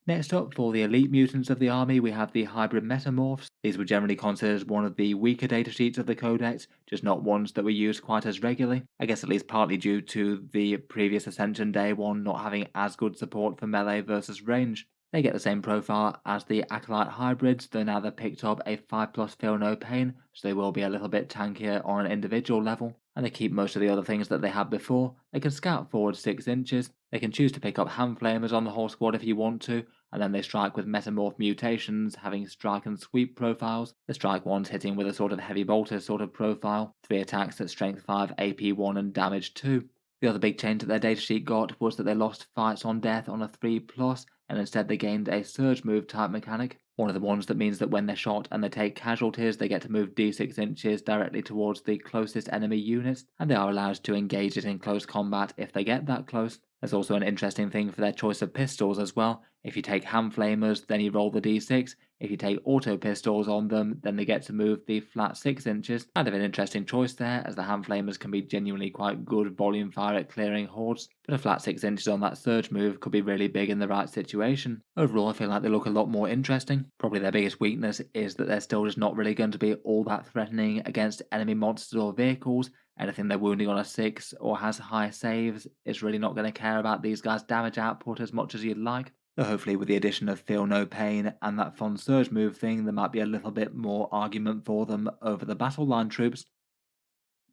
Next up, for the elite mutants of the army, we have the hybrid metamorphs. These were generally considered one of the weaker datasheets of the Codex, just not ones that were used quite as regularly. I guess at least partly due to the previous Ascension Day one not having as good support for melee versus range. They get the same profile as the Acolyte hybrids, though now they've picked up a 5+ feel no pain, so they will be a little bit tankier on an individual level. And they keep most of the other things that they had before. They can scout forward 6 inches, they can choose to pick up hand flamers on the whole squad if you want to, and then they strike with metamorph mutations, having strike and sweep profiles. The strike ones hitting with a sort of heavy bolter sort of profile, 3 attacks at strength 5, AP 1 and damage 2. The other big change that their datasheet got was that they lost fights on death on a 3+, and instead they gained a surge move type mechanic. One of the ones that means that when they're shot and they take casualties, they get to move d6 inches directly towards the closest enemy unit, and they are allowed to engage it in close combat if they get that close. There's also an interesting thing for their choice of pistols as well. If you take hand flamers, then you roll the d6. If you take auto pistols on them, then they get to move the flat 6 inches. Kind of an interesting choice there, as the hand flamers can be genuinely quite good volume fire at clearing hordes, but a flat 6 inches on that surge move could be really big in the right situation. Overall, I feel like they look a lot more interesting. Probably their biggest weakness is that they're still just not really going to be all that threatening against enemy monsters or vehicles. Anything they're wounding on a 6 or has high saves is really not going to care about these guys' damage output as much as you'd like. So hopefully with the addition of Feel No Pain and that fun surge move thing, there might be a little bit more argument for them over the battle line troops.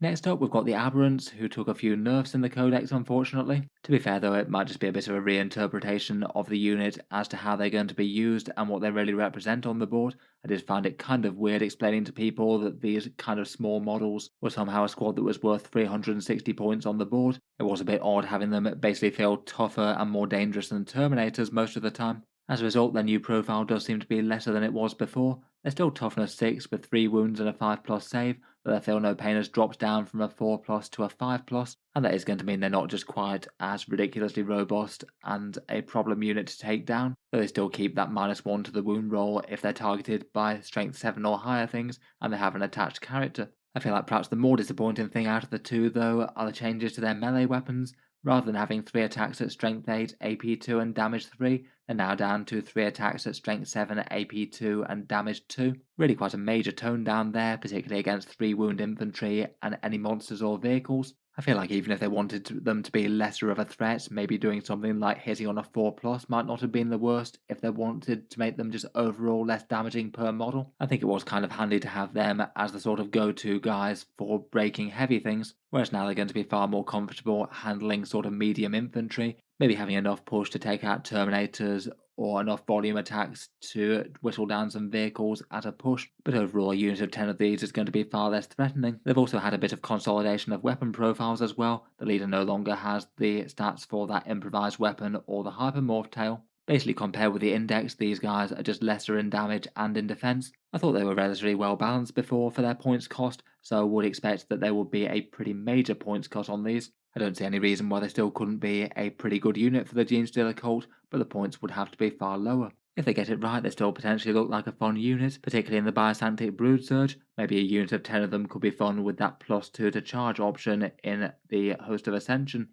Next up, we've got the Aberrants, who took a few nerfs in the Codex, unfortunately. To be fair though, it might just be a bit of a reinterpretation of the unit as to how they're going to be used and what they really represent on the board. I did find it kind of weird explaining to people that these kind of small models were somehow a squad that was worth 360 points on the board. It was a bit odd having them basically feel tougher and more dangerous than Terminators most of the time. As a result, their new profile does seem to be lesser than it was before. They're still toughness 6 with 3 wounds and a 5+ save, but their Feel No Pain has dropped down from a 4+ to a 5+, and that is going to mean they're not just quite as ridiculously robust and a problem unit to take down, but they still keep that -1 to the wound roll if they're targeted by strength 7 or higher things and they have an attached character. I feel like perhaps the more disappointing thing out of the two, though, are the changes to their melee weapons. Rather than having 3 attacks at strength 8, AP 2 and damage 3, they're now down to 3 attacks at strength 7, AP 2 and damage 2. Really quite a major tone down there, particularly against 3 wound infantry and any monsters or vehicles. I feel like even if they wanted them to be lesser of a threat, maybe doing something like hitting on a 4+ might not have been the worst if they wanted to make them just overall less damaging per model. I think it was kind of handy to have them as the sort of go-to guys for breaking heavy things, whereas now they're going to be far more comfortable handling sort of medium infantry, maybe having enough push to take out Terminators or enough volume attacks to whittle down some vehicles at a push, but overall a unit of 10 of these is going to be far less threatening. They've also had a bit of consolidation of weapon profiles as well. The leader no longer has the stats for that improvised weapon or the hypermorph tail. Basically, compared with the index, these guys are just lesser in damage and in defense. I thought they were relatively well balanced before for their points cost, so I would expect that there would be a pretty major points cut on these. I don't see any reason why they still couldn't be a pretty good unit for the Genestealer cult, but the points would have to be far lower. If they get it right, they still potentially look like a fun unit, particularly in the Biosanctic Broodsurge. Maybe a unit of 10 of them could be fun with that +2 to charge option in the Host of Ascension.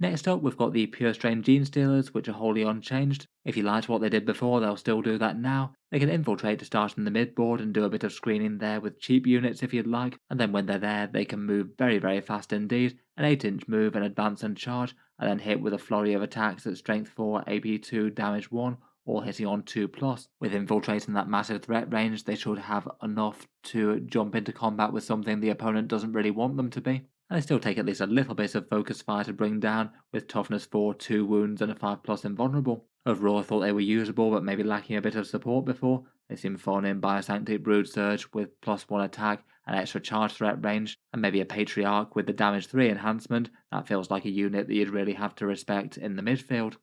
Next up, we've got the Pure Strain Genestealers, which are wholly unchanged. If you liked what they did before, they'll still do that now. They can infiltrate to start in the mid-board and do a bit of screening there with cheap units if you'd like, and then when they're there, they can move very, very fast indeed, an 8-inch move and advance and charge, and then hit with a flurry of attacks at strength 4, AP 2, damage 1, all hitting on 2+. With infiltrating that massive threat range, they should have enough to jump into combat with something the opponent doesn't really want them to be. And they still take at least a little bit of focus fire to bring down, with toughness 4, 2 wounds and a 5+ invulnerable. Overall I thought they were usable but maybe lacking a bit of support before. They seem fun in Biosanctic Broodsurge with +1 attack an extra charge threat range, and maybe a Patriarch with the damage 3 enhancement. That feels like a unit that you'd really have to respect in the midfield.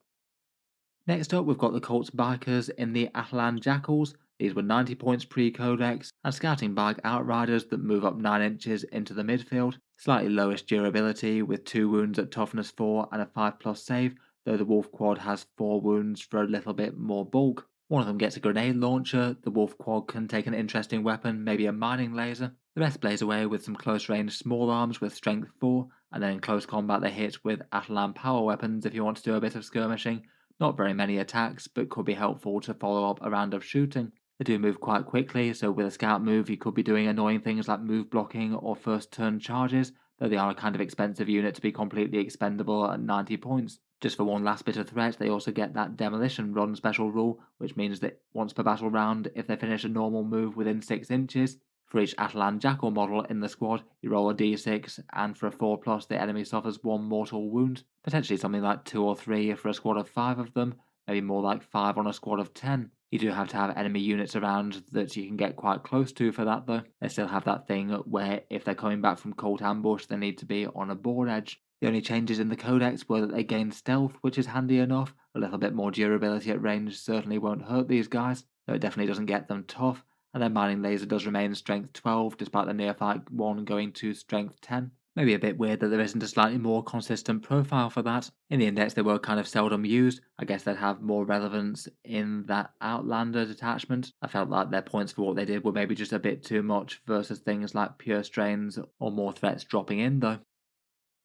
Next up, we've got the Colt's Bikers in the Atalan Jackals. These were 90 points pre-Codex, and scouting bike outriders that move up 9 inches into the midfield. Slightly lowest durability, with 2 wounds at toughness 4 and a 5+ save, though the Wolf Quad has 4 wounds for a little bit more bulk. One of them gets a grenade launcher, the Wolf Quad can take an interesting weapon, maybe a mining laser. The rest blaze away with some close range small arms with strength 4, and then in close combat they hit with Atalan power weapons if you want to do a bit of skirmishing. Not very many attacks, but could be helpful to follow up a round of shooting. They do move quite quickly, so with a scout move you could be doing annoying things like move blocking or first turn charges, though they are a kind of expensive unit to be completely expendable at 90 points. Just for one last bit of threat, they also get that demolition run special rule, which means that once per battle round, if they finish a normal move within 6 inches, for each Atalan Jackal model in the squad, you roll a d6, and for a 4+, the enemy suffers 1 mortal wound. Potentially something like 2 or 3 for a squad of 5 of them, maybe more like 5 on a squad of 10. You do have to have enemy units around that you can get quite close to for that though. They still have that thing where if they're coming back from cold ambush, they need to be on a board edge. The only changes in the Codex were that they gained stealth, which is handy enough. A little bit more durability at range certainly won't hurt these guys, though it definitely doesn't get them tough. And their mining laser does remain strength 12 despite the neophyte one going to strength 10. Maybe a bit weird that there isn't a slightly more consistent profile for that. In the index they were kind of seldom used. I guess they'd have more relevance in that Outlander detachment. I felt like their points for what they did were maybe just a bit too much versus things like pure strains or more threats dropping in though.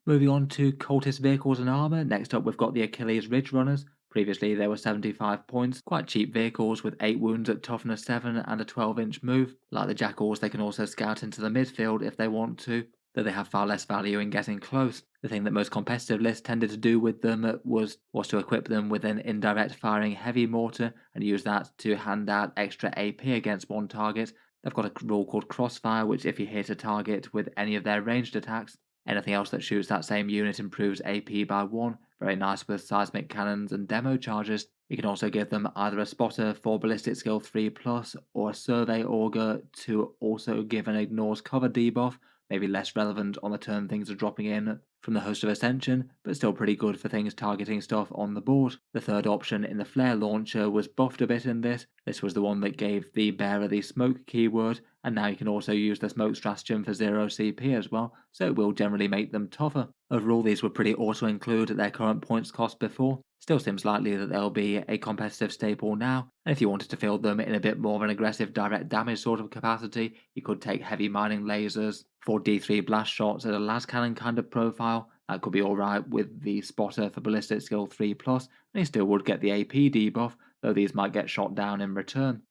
Moving on to cultist vehicles and armor, next up we've got the Achilles Ridge Runners. Previously they were 75 points, quite cheap vehicles with 8 wounds at toughness 7 and a 12-inch move. Like the Jackals, they can also scout into the midfield if they want to, though they have far less value in getting close. The thing that most competitive lists tended to do with them was to equip them with an indirect firing heavy mortar and use that to hand out extra AP against one target. They've got a rule called Crossfire, which if you hit a target with any of their ranged attacks, anything else that shoots that same unit improves AP by 1, very nice with seismic cannons and demo charges. You can also give them either a spotter for ballistic skill 3+, or a survey auger to also give an ignores cover debuff, maybe less relevant on the turn things are dropping in from the host of Ascension, but still pretty good for things targeting stuff on the board. The third option in the flare launcher was buffed a bit in this. This was the one that gave the bearer the smoke keyword, and now you can also use the smoke stratagem for 0 CP as well, so it will generally make them tougher. Overall these were pretty auto-include at their current points cost before. Still seems likely that they'll be a competitive staple now, and if you wanted to field them in a bit more of an aggressive direct damage sort of capacity, you could take heavy mining lasers for D3 blast shots at a las cannon kind of profile. That could be alright with the spotter for ballistic skill 3+, and you still would get the AP debuff, though these might get shot down in return.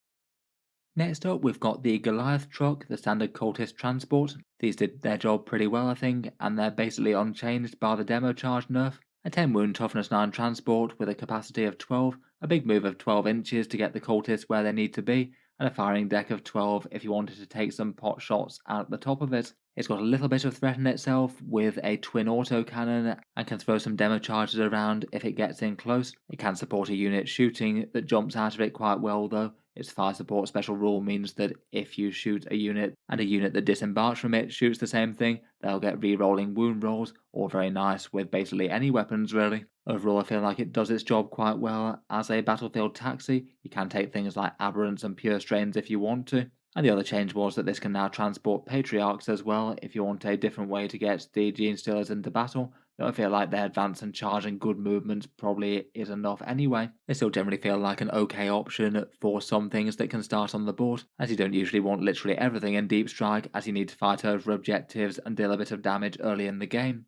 Next up, we've got the Goliath truck, the standard cultist transport. These did their job pretty well, I think, and they're basically unchanged by the demo charge nerf. A 10 wound toughness 9 transport with a capacity of 12, a big move of 12 inches to get the cultists where they need to be, and a firing deck of 12 if you wanted to take some pot shots out the top of it. It's got a little bit of threat in itself with a twin autocannon and can throw some demo charges around if it gets in close. It can support a unit shooting that jumps out of it quite well though. Its fire support special rule means that if you shoot a unit and a unit that disembarks from it shoots the same thing, they'll get re-rolling wound rolls, or very nice with basically any weapons really. Overall I feel like it does its job quite well as a battlefield taxi. You can take things like aberrants and pure strains if you want to. And the other change was that this can now transport Patriarchs as well if you want a different way to get the Genestealers into battle. Though I feel like their advance and charge and good movement probably is enough anyway. They still generally feel like an okay option for some things that can start on the board, as you don't usually want literally everything in Deep Strike, as you need to fight over objectives and deal a bit of damage early in the game.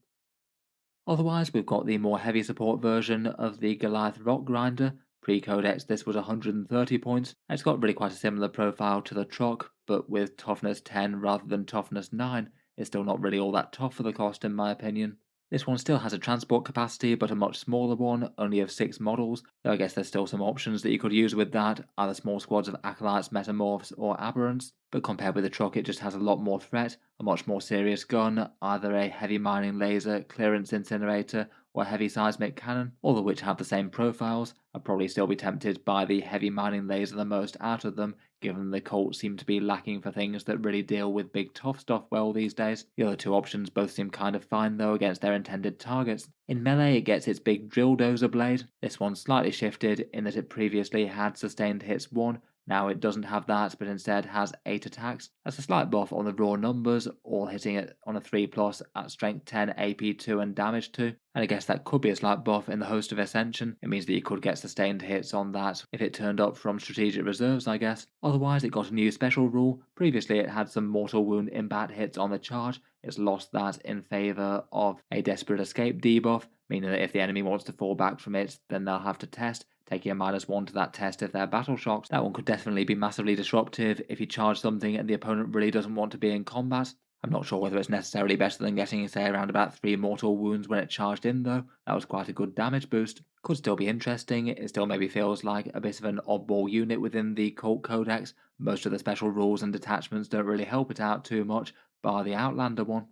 Otherwise, we've got the more heavy support version of the Goliath Rock Grinder. Pre-Codex this was 130 points, and it's got really quite a similar profile to the truck, but with toughness 10 rather than toughness 9. It's still not really all that tough for the cost in my opinion. This one still has a transport capacity, but a much smaller one, only of 6 models, though I guess there's still some options that you could use with that, either small squads of Acolytes, Metamorphs, or Aberrants, but compared with the truck it just has a lot more threat, a much more serious gun, either a heavy mining laser, clearance incinerator, or heavy seismic cannon, all of which have the same profiles. I'd probably still be tempted by the heavy mining laser the most out of them, given the Colts seem to be lacking for things that really deal with big tough stuff well these days. The other two options both seem kind of fine though against their intended targets. In melee it gets its big drill dozer blade. This one's slightly shifted in that it previously had sustained hits 1, now it doesn't have that, but instead has 8 attacks. That's a slight buff on the raw numbers, all hitting it on a 3+ at strength 10, AP 2 and damage 2. And I guess that could be a slight buff in the host of Ascension. It means that you could get sustained hits on that if it turned up from strategic reserves, I guess. Otherwise it got a new special rule. Previously it had some mortal wound impact hits on the charge. It's lost that in favour of a desperate escape debuff, meaning that if the enemy wants to fall back from it, then they'll have to test, taking a -1 to that test if they're battle shocked. That one could definitely be massively disruptive if you charge something and the opponent really doesn't want to be in combat. I'm not sure whether it's necessarily better than getting, say, around about 3 mortal wounds when it charged in though. That was quite a good damage boost. Could still be interesting, it still maybe feels like a bit of an oddball unit within the Cult Codex. Most of the special rules and detachments don't really help it out too much, bar the Outlander one.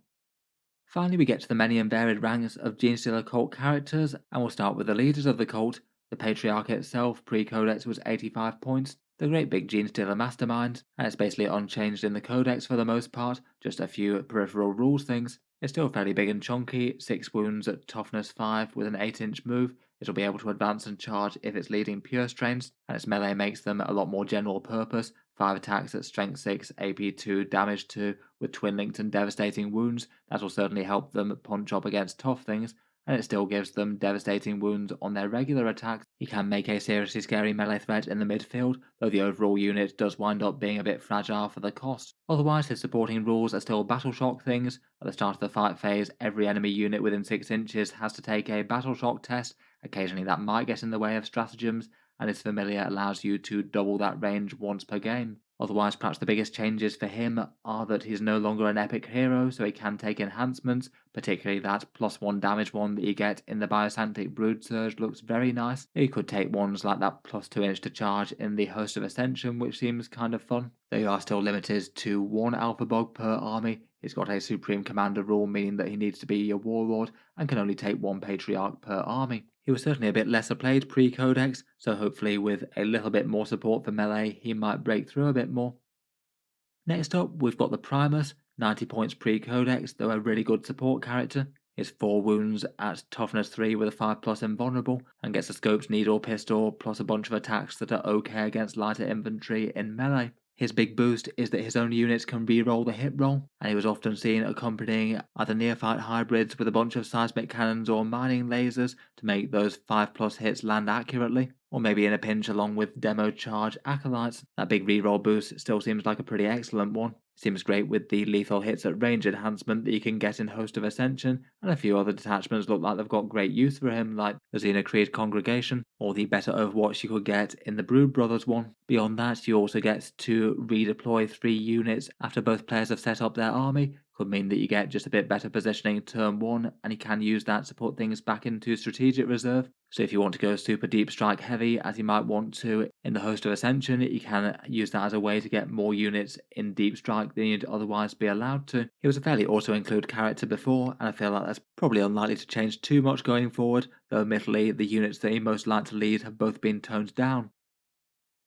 Finally, we get to the many and varied ranks of Genestealer cult characters, and we'll start with the leaders of the cult. The Patriarch itself, pre-Codex, was 85 points, the great big Genestealer mastermind, and it's basically unchanged in the Codex for the most part, just a few peripheral rules things. It's still fairly big and chunky, 6 wounds at toughness 5 with an 8-inch move. It'll be able to advance and charge if it's leading pure strains, and its melee makes them a lot more general purpose. 5 attacks at strength 6, AP 2, damage 2, with twin linked and devastating wounds. That'll certainly help them punch up against tough things, and it still gives them devastating wounds on their regular attacks. He can make a seriously scary melee threat in the midfield, though the overall unit does wind up being a bit fragile for the cost. Otherwise, his supporting rules are still battle shock things. At the start of the fight phase, every enemy unit within 6 inches has to take a battle shock test. Occasionally that might get in the way of stratagems, and his familiar allows you to double that range once per game. Otherwise, perhaps the biggest changes for him are that he's no longer an epic hero, so he can take enhancements, particularly that +1 damage one that you get in the Biosanctic Broodsurge looks very nice. You could take ones like that +2 inch to charge in the Host of Ascension, which seems kind of fun. They are still limited to 1 Alpha Bug per army. He's got a Supreme Commander rule, meaning that he needs to be a Warlord and can only take 1 Patriarch per army. He was certainly a bit lesser played pre-Codex, so hopefully with a little bit more support for melee, he might break through a bit more. Next up, we've got the Primus, 90 points pre-Codex, though a really good support character. He's 4 wounds at toughness 3 with a 5+ invulnerable, and gets a scoped needle pistol plus a bunch of attacks that are okay against lighter infantry in melee. His big boost is that his own units can reroll the hit roll, and he was often seen accompanying either neophyte hybrids with a bunch of seismic cannons or mining lasers to make those 5+ hits land accurately, or maybe in a pinch along with demo charge acolytes. That big reroll boost still seems like a pretty excellent one. Seems great with the lethal hits at range enhancement that you can get in Host of Ascension, and a few other detachments look like they've got great use for him, like the Xenocreed Congregation, or the better Overwatch you could get in the Brood Brothers one. Beyond that, you also get to redeploy 3 units after both players have set up their army. Could mean that you get just a bit better positioning turn 1, and you can use that to put things back into strategic reserve. So if you want to go super deep strike heavy, as you might want to in the Host of Ascension, you can use that as a way to get more units in deep strike than you'd otherwise be allowed to. He was a fairly auto-include character before, and I feel like that's probably unlikely to change too much going forward, though admittedly the units that he most like to lead have both been toned down.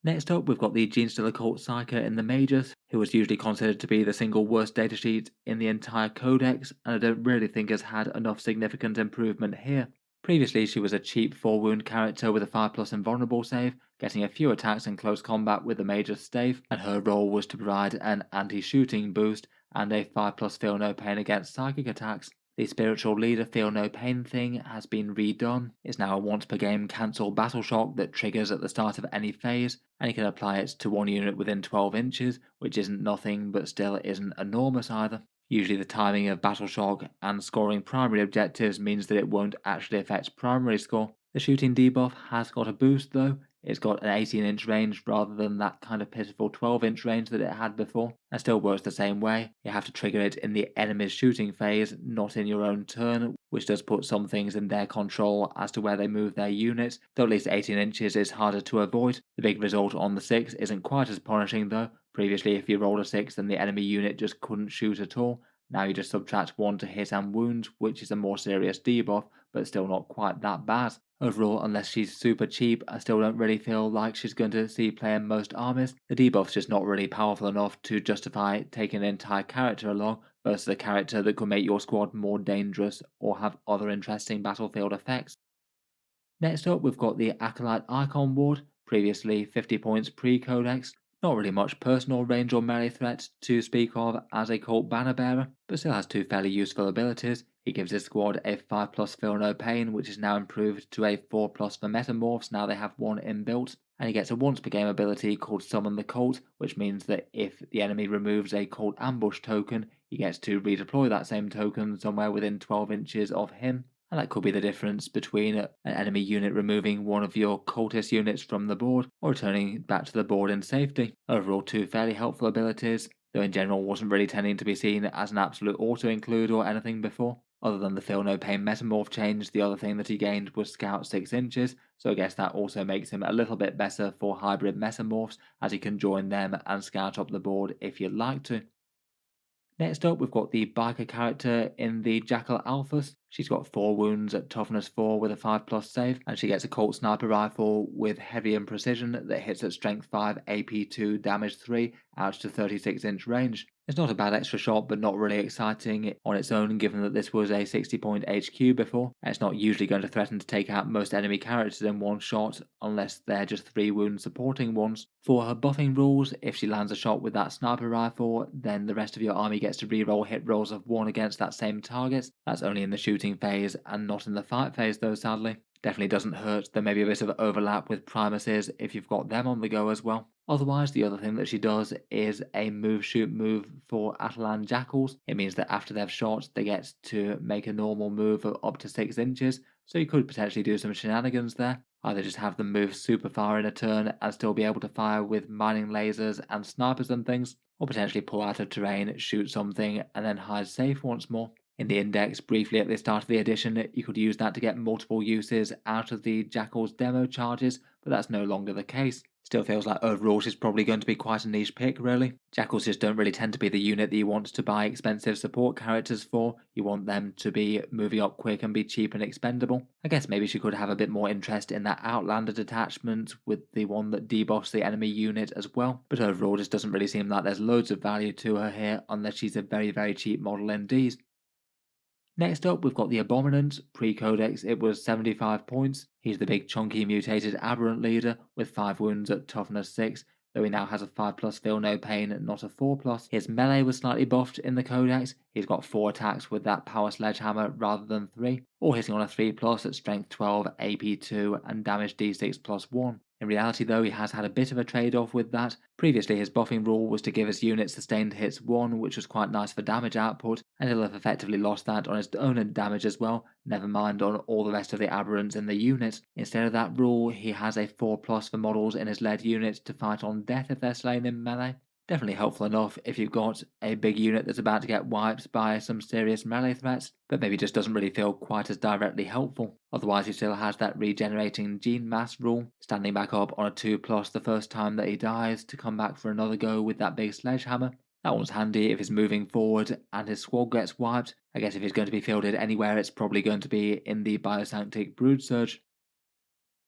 Next up, we've got the Genestealer Cult Psyker in the Majors, who was usually considered to be the single worst datasheet in the entire Codex, and I don't really think has had enough significant improvement here. Previously, she was a cheap 4-wound character with a 5+ invulnerable save, getting a few attacks in close combat with the Major stave, and her role was to provide an anti-shooting boost and a 5+ feel no pain against psychic attacks. The spiritual leader feel no pain thing has been redone. It's now a once per game cancel battle shock that triggers at the start of any phase, and you can apply it to 1 unit within 12 inches, which isn't nothing but still isn't enormous either. Usually the timing of battle shock and scoring primary objectives means that it won't actually affect primary score. The shooting debuff has got a boost though. It's got an 18-inch range rather than that kind of pitiful 12-inch range that it had before, and still works the same way. You have to trigger it in the enemy's shooting phase, not in your own turn, which does put some things in their control as to where they move their units, though at least 18 inches is harder to avoid. The big result on the 6 isn't quite as punishing though. Previously, if you rolled a 6 then the enemy unit just couldn't shoot at all. Now you just subtract 1 to hit and wounds, which is a more serious debuff, but still not quite that bad. Overall, unless she's super cheap, I still don't really feel like she's going to see play in most armies. The debuff's just not really powerful enough to justify taking an entire character along versus a character that could make your squad more dangerous or have other interesting battlefield effects. Next up, we've got the Acolyte Icon Ward, previously 50 points pre-Codex. Not really much personal range or melee threat to speak of as a cult banner bearer, but still has two fairly useful abilities. He gives his squad a 5+ Feel No Pain, which is now improved to a 4+ for Metamorphs now they have one inbuilt, and he gets a once per game ability called Summon the Cult, which means that if the enemy removes a cult ambush token, he gets to redeploy that same token somewhere within 12 inches of him. And that could be the difference between an enemy unit removing one of your cultist units from the board or returning it back to the board in safety. Overall, two fairly helpful abilities, though in general wasn't really tending to be seen as an absolute auto-include or anything before. Other than the Feel No Pain Metamorph change, the other thing that he gained was Scout 6 inches, so I guess that also makes him a little bit better for hybrid Metamorphs, as he can join them and scout up the board if you'd like to. Next up, we've got the biker character in the Jackal Alphas. She's got 4 wounds at toughness 4 with a 5+ save, and she gets a Colt sniper rifle with heavy and precision that hits at strength 5, AP 2, damage 3, out to 36-inch range. It's not a bad extra shot, but not really exciting on its own, given that this was a 60-point HQ before, and it's not usually going to threaten to take out most enemy characters in one shot, unless they're just 3 wound supporting ones. For her buffing rules, if she lands a shot with that sniper rifle, then the rest of your army gets to reroll hit rolls of 1 against that same target. That's only in the shooting phase and not in the fight phase though, sadly. Definitely doesn't hurt. There may be a bit of overlap with Primuses if you've got them on the go as well. Otherwise, the other thing that she does is a move shoot move for Atalan Jackals. It means that after they've shot, they get to make a normal move of up to 6 inches, so you could potentially do some shenanigans there. Either just have them move super far in a turn and still be able to fire with mining lasers and snipers and things, or potentially pull out of terrain, shoot something, and then hide safe once more. In the index, briefly at the start of the edition, you could use that to get multiple uses out of the Jackal's demo charges, but that's no longer the case. Still feels like overall she's probably going to be quite a niche pick, really. Jackals just don't really tend to be the unit that you want to buy expensive support characters for. You want them to be moving up quick and be cheap and expendable. I guess maybe she could have a bit more interest in that Outlander detachment with the one that debuffs the enemy unit as well, but overall just doesn't really seem like there's loads of value to her here unless she's a very, very cheap model indeed. Next up, we've got the Abominant. Pre-Codex, it was 75 points. He's the big chunky mutated aberrant leader with 5 wounds at toughness 6, though he now has a 5+ Feel No Pain, not a 4+. His melee was slightly buffed in the Codex. He's got 4 attacks with that power sledgehammer rather than 3, or hitting on a 3+ at strength 12, AP 2, and damage d6+1. In reality though, he has had a bit of a trade-off with that. Previously his buffing rule was to give his units sustained hits 1, which was quite nice for damage output, and he'll have effectively lost that on his own damage as well, never mind on all the rest of the aberrants in the unit. Instead of that rule, he has a 4+ for models in his lead unit to fight on death if they're slain in melee. Definitely helpful enough if you've got a big unit that's about to get wiped by some serious melee threats, but maybe just doesn't really feel quite as directly helpful. Otherwise he still has that regenerating gene mass rule, standing back up on a 2+ the first time that he dies to come back for another go with that big sledgehammer. That one's handy if he's moving forward and his squad gets wiped. I guess if he's going to be fielded anywhere, it's probably going to be in the Biosanctic Broodsurge.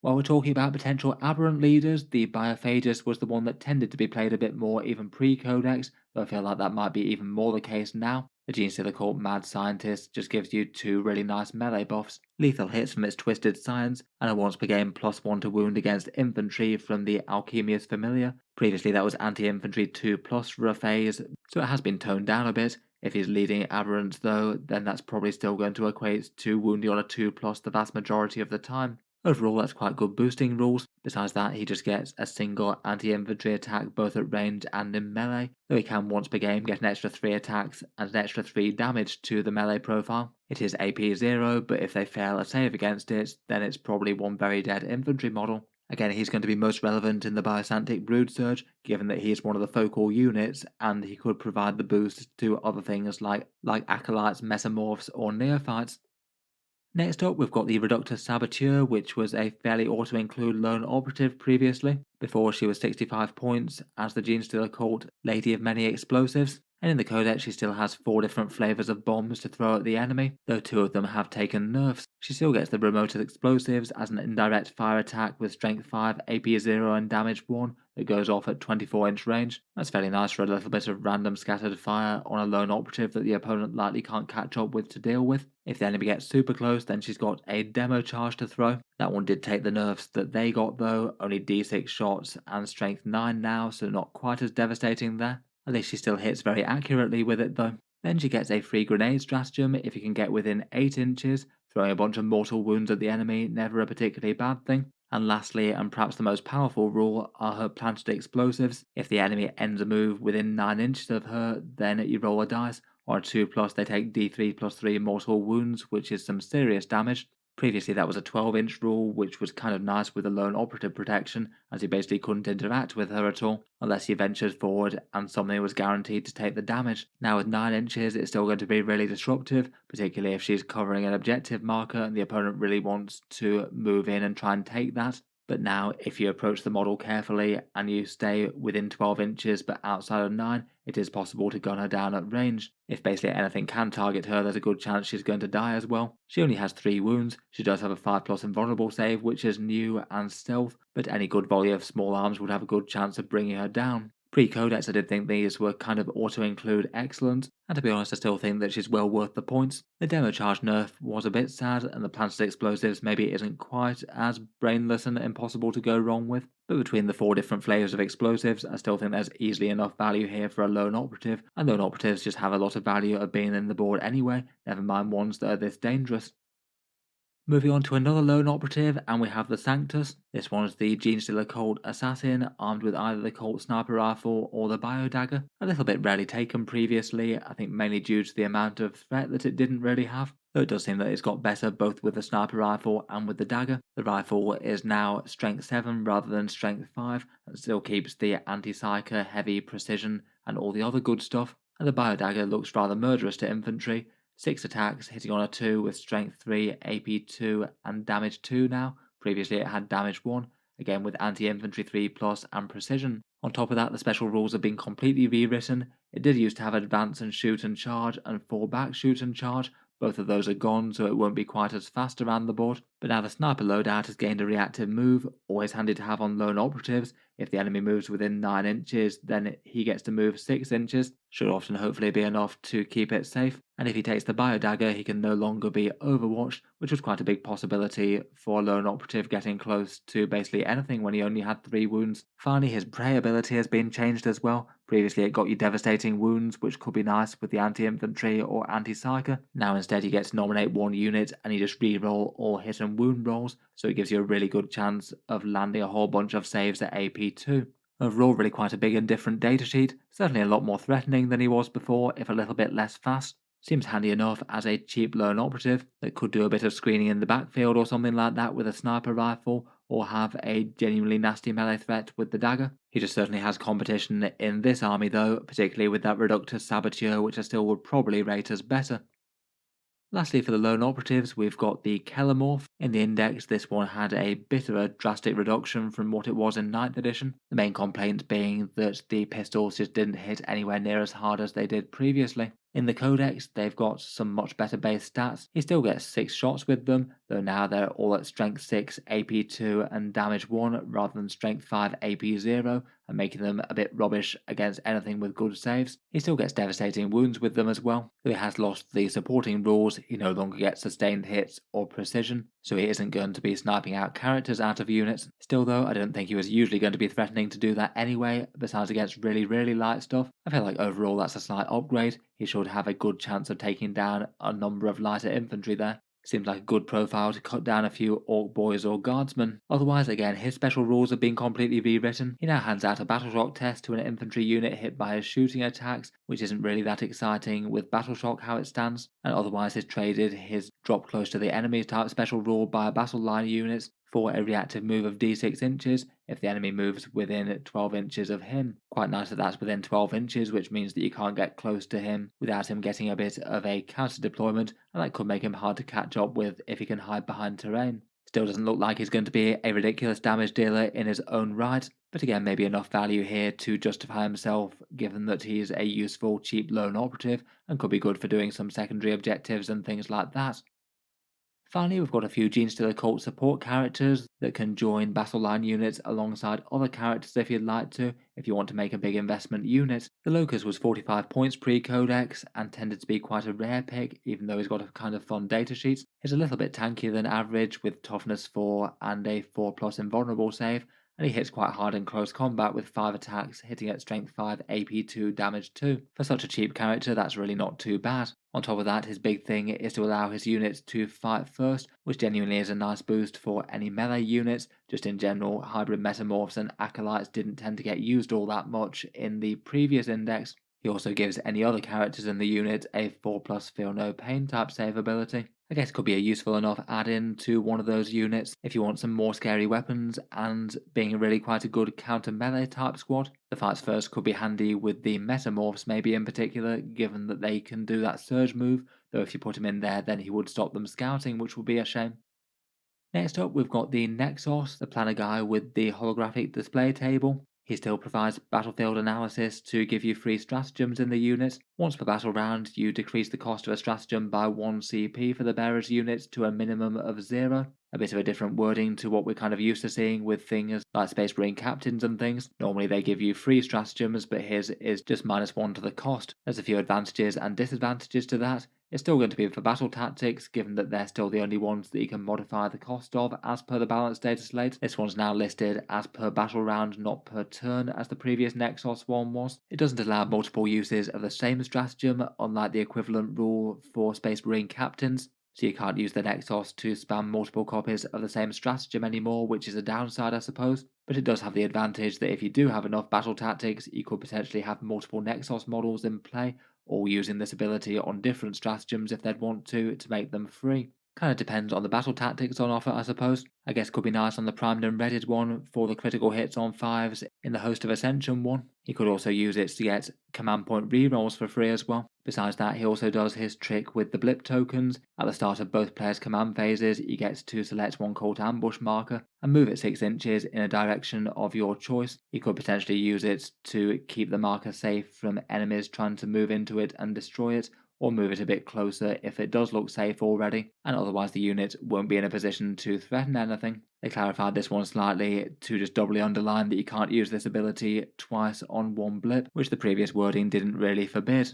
While we're talking about potential aberrant leaders, the Biophagist was the one that tended to be played a bit more even pre-Codex, though I feel like that might be even more the case now. The Genestealer called Mad Scientist just gives you 2 really nice melee buffs, lethal hits from its Twisted Science, and a once per game +1 to wound against infantry from the Alchemius Familiar. Previously that was anti-infantry 2+ for a phase, so it has been toned down a bit. If he's leading aberrants though, then that's probably still going to equate to wounding on a 2+ the vast majority of the time. Overall, that's quite good boosting rules. Besides that, he just gets a single anti-infantry attack both at range and in melee, though he can once per game get an extra 3 attacks and an extra 3 damage to the melee profile. It is AP 0, but if they fail a save against it, then it's probably one very dead infantry model. Again, he's going to be most relevant in the Biosanctic Broodsurge, given that he is one of the focal units, and he could provide the boost to other things like acolytes, mesomorphs, or neophytes. Next up, we've got the Reductor Saboteur, which was a fairly auto-include lone operative previously, before she was 65 points as the Genestealer cult Lady of Many Explosives. And in the Codex, she still has 4 different flavours of bombs to throw at the enemy, though 2 of them have taken nerfs. She still gets the remote explosives as an indirect fire attack with strength 5, AP 0 and damage 1 that goes off at 24-inch range. That's fairly nice for a little bit of random scattered fire on a lone operative that the opponent likely can't catch up with to deal with. If the enemy gets super close, then she's got a demo charge to throw. That one did take the nerfs that they got though, only D6 shots and strength 9 now, so not quite as devastating there. At least she still hits very accurately with it though. Then she gets a free grenade stratagem if you can get within 8 inches, throwing a bunch of mortal wounds at the enemy, never a particularly bad thing. And lastly, and perhaps the most powerful rule, are her planted explosives. If the enemy ends a move within 9 inches of her, then you roll a dice. On a 2+, they take D3 plus 3 mortal wounds, which is some serious damage. Previously, that was a 12-inch rule, which was kind of nice with the lone operative protection, as you basically couldn't interact with her at all, unless you ventured forward and something was guaranteed to take the damage. Now with 9 inches, it's still going to be really disruptive, particularly if she's covering an objective marker and the opponent really wants to move in and try and take that. But now, if you approach the model carefully and you stay within 12 inches but outside of 9, it is possible to gun her down at range. If basically anything can target her, there's a good chance she's going to die as well. She only has 3 wounds, she does have a 5+ invulnerable save, which is new and stealth, but any good volley of small arms would have a good chance of bringing her down. Pre-Codex, I did think these were kind of auto-include excellent, and to be honest, I still think that she's well worth the points. The demo charge nerf was a bit sad, and the planted explosives maybe isn't quite as brainless and impossible to go wrong with, but between the 4 different flavours of explosives, I still think there's easily enough value here for a lone operative, and lone operatives just have a lot of value of being in the board anyway, never mind ones that are this dangerous. Moving on to another lone operative, and we have the Sanctus. This one's the Genestealer Colt Assassin, armed with either the Colt Sniper Rifle or the Bio Dagger. A little bit rarely taken previously, I think mainly due to the amount of threat that it didn't really have. Though it does seem that it's got better both with the Sniper Rifle and with the Dagger. The rifle is now Strength 7 rather than Strength 5, and still keeps the anti-psyker, heavy precision, and all the other good stuff. And the Bio Dagger looks rather murderous to infantry. 6 attacks, hitting on a 2 with strength 3, AP 2 and damage 2 now. Previously it had damage 1, again with anti-infantry 3+ and precision. On top of that, the special rules have been completely rewritten. It did used to have advance and shoot and charge and fall back shoot and charge. Both of those are gone, so it won't be quite as fast around the board. But now the sniper loadout has gained a reactive move, always handy to have on lone operatives. If the enemy moves within 9 inches, then he gets to move 6 inches. Should often hopefully be enough to keep it safe. And if he takes the Bio Dagger, he can no longer be overwatched, which was quite a big possibility for a lone operative getting close to basically anything when he only had 3 wounds. Finally, his prey ability has been changed as well. Previously it got you devastating wounds, which could be nice with the anti-infantry or anti-psyker. Now instead you get to nominate 1 unit and you just re-roll all hit and wound rolls, so it gives you a really good chance of landing a whole bunch of saves at AP2. Overall, really quite a big and different datasheet, certainly a lot more threatening than he was before, if a little bit less fast. Seems handy enough as a cheap lone operative that could do a bit of screening in the backfield or something like that with a sniper rifle, or have a genuinely nasty melee threat with the dagger. He just certainly has competition in this army though, particularly with that Reductus Saboteur, which I still would probably rate as better. Lastly, for the lone operatives, we've got the Kelemorph. In the index, this one had a bit of a drastic reduction from what it was in 9th edition. The main complaint being that the pistols just didn't hit anywhere near as hard as they did previously. In the Codex, they've got some much better base stats. He still gets 6 shots with them, though now they're all at strength 6, AP 2 and damage 1 rather than strength 5, AP 0, and making them a bit rubbish against anything with good saves. He still gets devastating wounds with them as well, though he has lost the supporting rules. He no longer gets sustained hits or precision, so he isn't going to be sniping out characters out of units. Still though, I don't think he was usually going to be threatening to do that anyway, besides against really light stuff. I feel like overall that's a slight upgrade. He should have a good chance of taking down a number of lighter infantry there. Seems like a good profile to cut down a few Orc Boys or Guardsmen. Otherwise, again, his special rules have been completely rewritten. He now hands out a Battle Shock test to an infantry unit hit by his shooting attacks, which isn't really that exciting with Battle Shock how it stands, and otherwise has traded his drop close to the enemy type special rule by a battle line units for a reactive move of d6 inches if the enemy moves within 12 inches of him. Quite nice that that's within 12 inches, which means that you can't get close to him without him getting a bit of a counter deployment, and that could make him hard to catch up with if he can hide behind terrain. Still doesn't look like he's going to be a ridiculous damage dealer in his own right, but again maybe enough value here to justify himself given that he's a useful cheap lone operative and could be good for doing some secondary objectives and things like that. Finally, we've got a few Genestealer cult support characters that can join battle line units alongside other characters if you'd like to, if you want to make a big investment unit. The Locust was 45 points pre-Codex and tended to be quite a rare pick, even though he's got a kind of fun datasheet. He's a little bit tankier than average with toughness 4 and a 4+ invulnerable save, and he hits quite hard in close combat with 5 attacks, hitting at strength 5, AP 2, damage 2. For such a cheap character, that's really not too bad. On top of that, his big thing is to allow his units to fight first, which genuinely is a nice boost for any melee units. Just in general, hybrid metamorphs and acolytes didn't tend to get used all that much in the previous index. He also gives any other characters in the unit a 4+ feel no pain type save ability. I guess it could be a useful enough add-in to one of those units if you want some more scary weapons and being really quite a good counter melee type squad. The fights first could be handy with the metamorphs maybe in particular, given that they can do that surge move, though if you put him in there then he would stop them scouting, which would be a shame. Next up, we've got the Nexos, the planner guy with the holographic display table. He still provides battlefield analysis to give you free stratagems in the unit. Once per battle round, you decrease the cost of a stratagem by 1 CP for the bearer's unit to a minimum of 0. A bit of a different wording to what we're kind of used to seeing with things like Space Marine captains and things. Normally they give you free stratagems, but his is just -1 to the cost. There's a few advantages and disadvantages to that. It's still going to be for battle tactics, given that they're still the only ones that you can modify the cost of as per the balance data slate. This one's now listed as per battle round, not per turn, as the previous Nexos one was. It doesn't allow multiple uses of the same stratagem, unlike the equivalent rule for Space Marine captains. So you can't use the Nexos to spam multiple copies of the same stratagem anymore, which is a downside I suppose. But it does have the advantage that if you do have enough battle tactics, you could potentially have multiple Nexos models in play, or using this ability on different stratagems if they'd want to make them free. Kind of depends on the battle tactics on offer, I suppose. I guess could be nice on the primed and redded one for the critical hits on 5s in the Host of Ascension one. He could also use it to get command point rerolls for free as well. Besides that, he also does his trick with the blip tokens. At the start of both players' command phases, he gets to select one cult ambush marker and move it 6 inches in a direction of your choice. You could potentially use it to keep the marker safe from enemies trying to move into it and destroy it, or move it a bit closer if it does look safe already, and otherwise the unit won't be in a position to threaten anything. They clarified this one slightly to just doubly underline that you can't use this ability twice on one blip, which the previous wording didn't really forbid.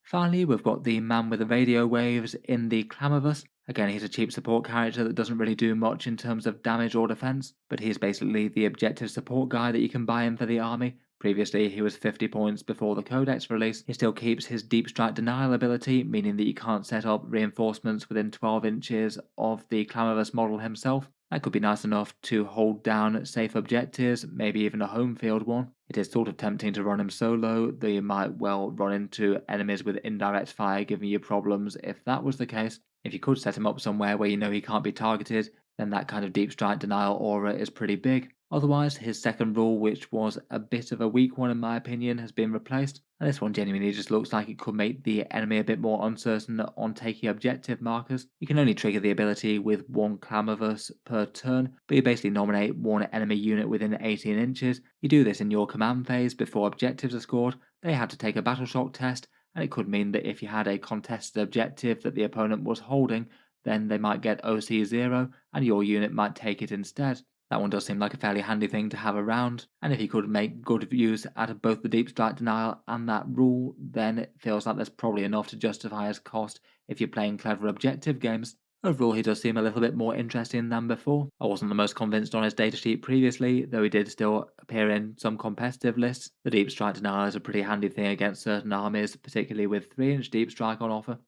Finally, we've got the man with the radio waves in the Clamavus. Again, he's a cheap support character that doesn't really do much in terms of damage or defense, but he's basically the objective support guy that you can buy in for the army. Previously, he was 50 points before the Codex release. He still keeps his Deep Strike Denial ability, meaning that you can't set up reinforcements within 12 inches of the Clamavus model himself. That could be nice enough to hold down safe objectives, maybe even a home field one. It is sort of tempting to run him solo, though you might well run into enemies with indirect fire giving you problems if that was the case. If you could set him up somewhere where you know he can't be targeted, then that kind of deep strike denial aura is pretty big. Otherwise, his second rule, which was a bit of a weak one in my opinion, has been replaced, and this one genuinely just looks like it could make the enemy a bit more uncertain on taking objective markers. You can only trigger the ability with one Clamavus per turn, but you basically nominate one enemy unit within 18 inches. You do this in your command phase before objectives are scored. They had to take a battle shock test, and it could mean that if you had a contested objective that the opponent was holding, then they might get OC 0 and your unit might take it instead. That one does seem like a fairly handy thing to have around, and if you could make good use out of both the Deep Strike Denial and that rule, then it feels like there's probably enough to justify his cost if you're playing clever objective games. Overall, he does seem a little bit more interesting than before. I wasn't the most convinced on his datasheet previously, though he did still appear in some competitive lists. The Deep Strike Denial is a pretty handy thing against certain armies, particularly with 3-inch Deep Strike on offer.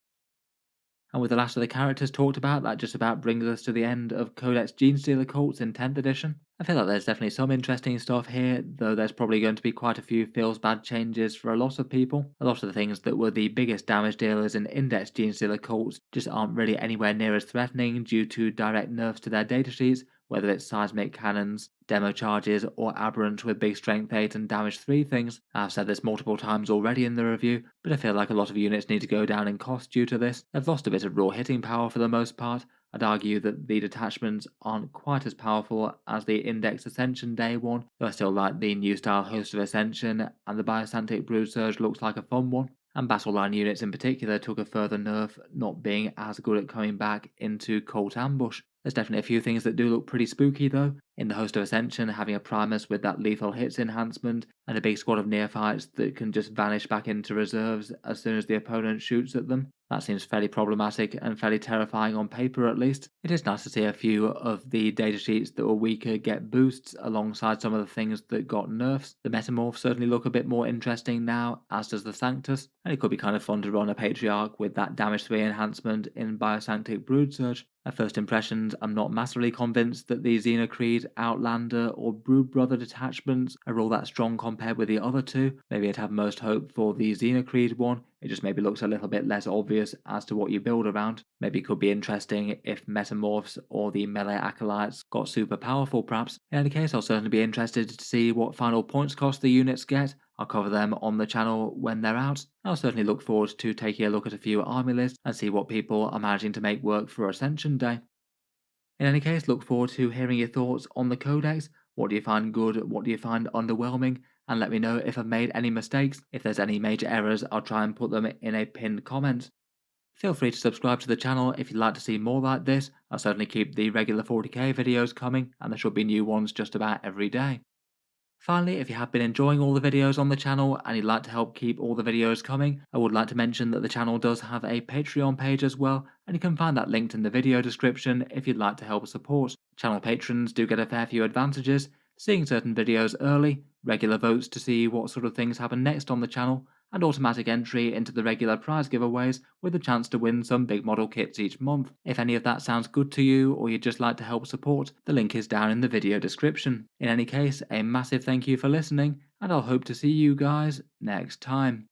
And with the last of the characters talked about, that just about brings us to the end of Codex Genestealer Cults in 10th edition. I feel like there's definitely some interesting stuff here, though there's probably going to be quite a few feels bad changes for a lot of people. A lot of the things that were the biggest damage dealers in Index Genestealer Cults just aren't really anywhere near as threatening due to direct nerfs to their datasheets, whether it's seismic cannons, demo charges, or aberrant with big strength 8 and damage 3 things. I've said this multiple times already in the review, but I feel like a lot of units need to go down in cost due to this. They've lost a bit of raw hitting power for the most part, I'd argue that the detachments aren't quite as powerful as the Index Ascension Day one, though I still like the new style Host of Ascension, and the Biosanctic Broodsurge looks like a fun one. And battle line units in particular took a further nerf, not being as good at coming back into Cult Ambush. There's definitely a few things that do look pretty spooky though. In the Host of Ascension, having a Primus with that lethal hits enhancement, and a big squad of neophytes that can just vanish back into reserves as soon as the opponent shoots at them. That seems fairly problematic and fairly terrifying on paper at least. It is nice to see a few of the datasheets that were weaker get boosts alongside some of the things that got nerfs. The Metamorphs certainly look a bit more interesting now, as does the Sanctus, and it could be kind of fun to run a Patriarch with that damage 3 enhancement in Biosanctic Broodsurge. At first impressions, I'm not massively convinced that the Xenocreed, Outlander, or Brood Brother detachments are all that strong compared with the other two. Maybe I'd have most hope for the Xenocreed one. It just maybe looks a little bit less obvious as to what you build around. Maybe it could be interesting if Metamorphs or the Melee Acolytes got super powerful perhaps. In any case, I'll certainly be interested to see what final points cost the units get. I'll cover them on the channel when they're out. I'll certainly look forward to taking a look at a few army lists and see what people are managing to make work for Ascension Day. In any case, look forward to hearing your thoughts on the Codex. What do you find good? What do you find underwhelming? And let me know if I've made any mistakes. If there's any major errors, I'll try and put them in a pinned comment. Feel free to subscribe to the channel if you'd like to see more like this. I'll certainly keep the regular 40k videos coming, and there should be new ones just about every day. Finally, if you have been enjoying all the videos on the channel and you'd like to help keep all the videos coming, I would like to mention that the channel does have a Patreon page as well, and you can find that linked in the video description if you'd like to help support. Channel patrons do get a fair few advantages, seeing certain videos early, regular votes to see what sort of things happen next on the channel, and automatic entry into the regular prize giveaways with a chance to win some big model kits each month. If any of that sounds good to you or you'd just like to help support, the link is down in the video description. In any case, a massive thank you for listening, and I'll hope to see you guys next time.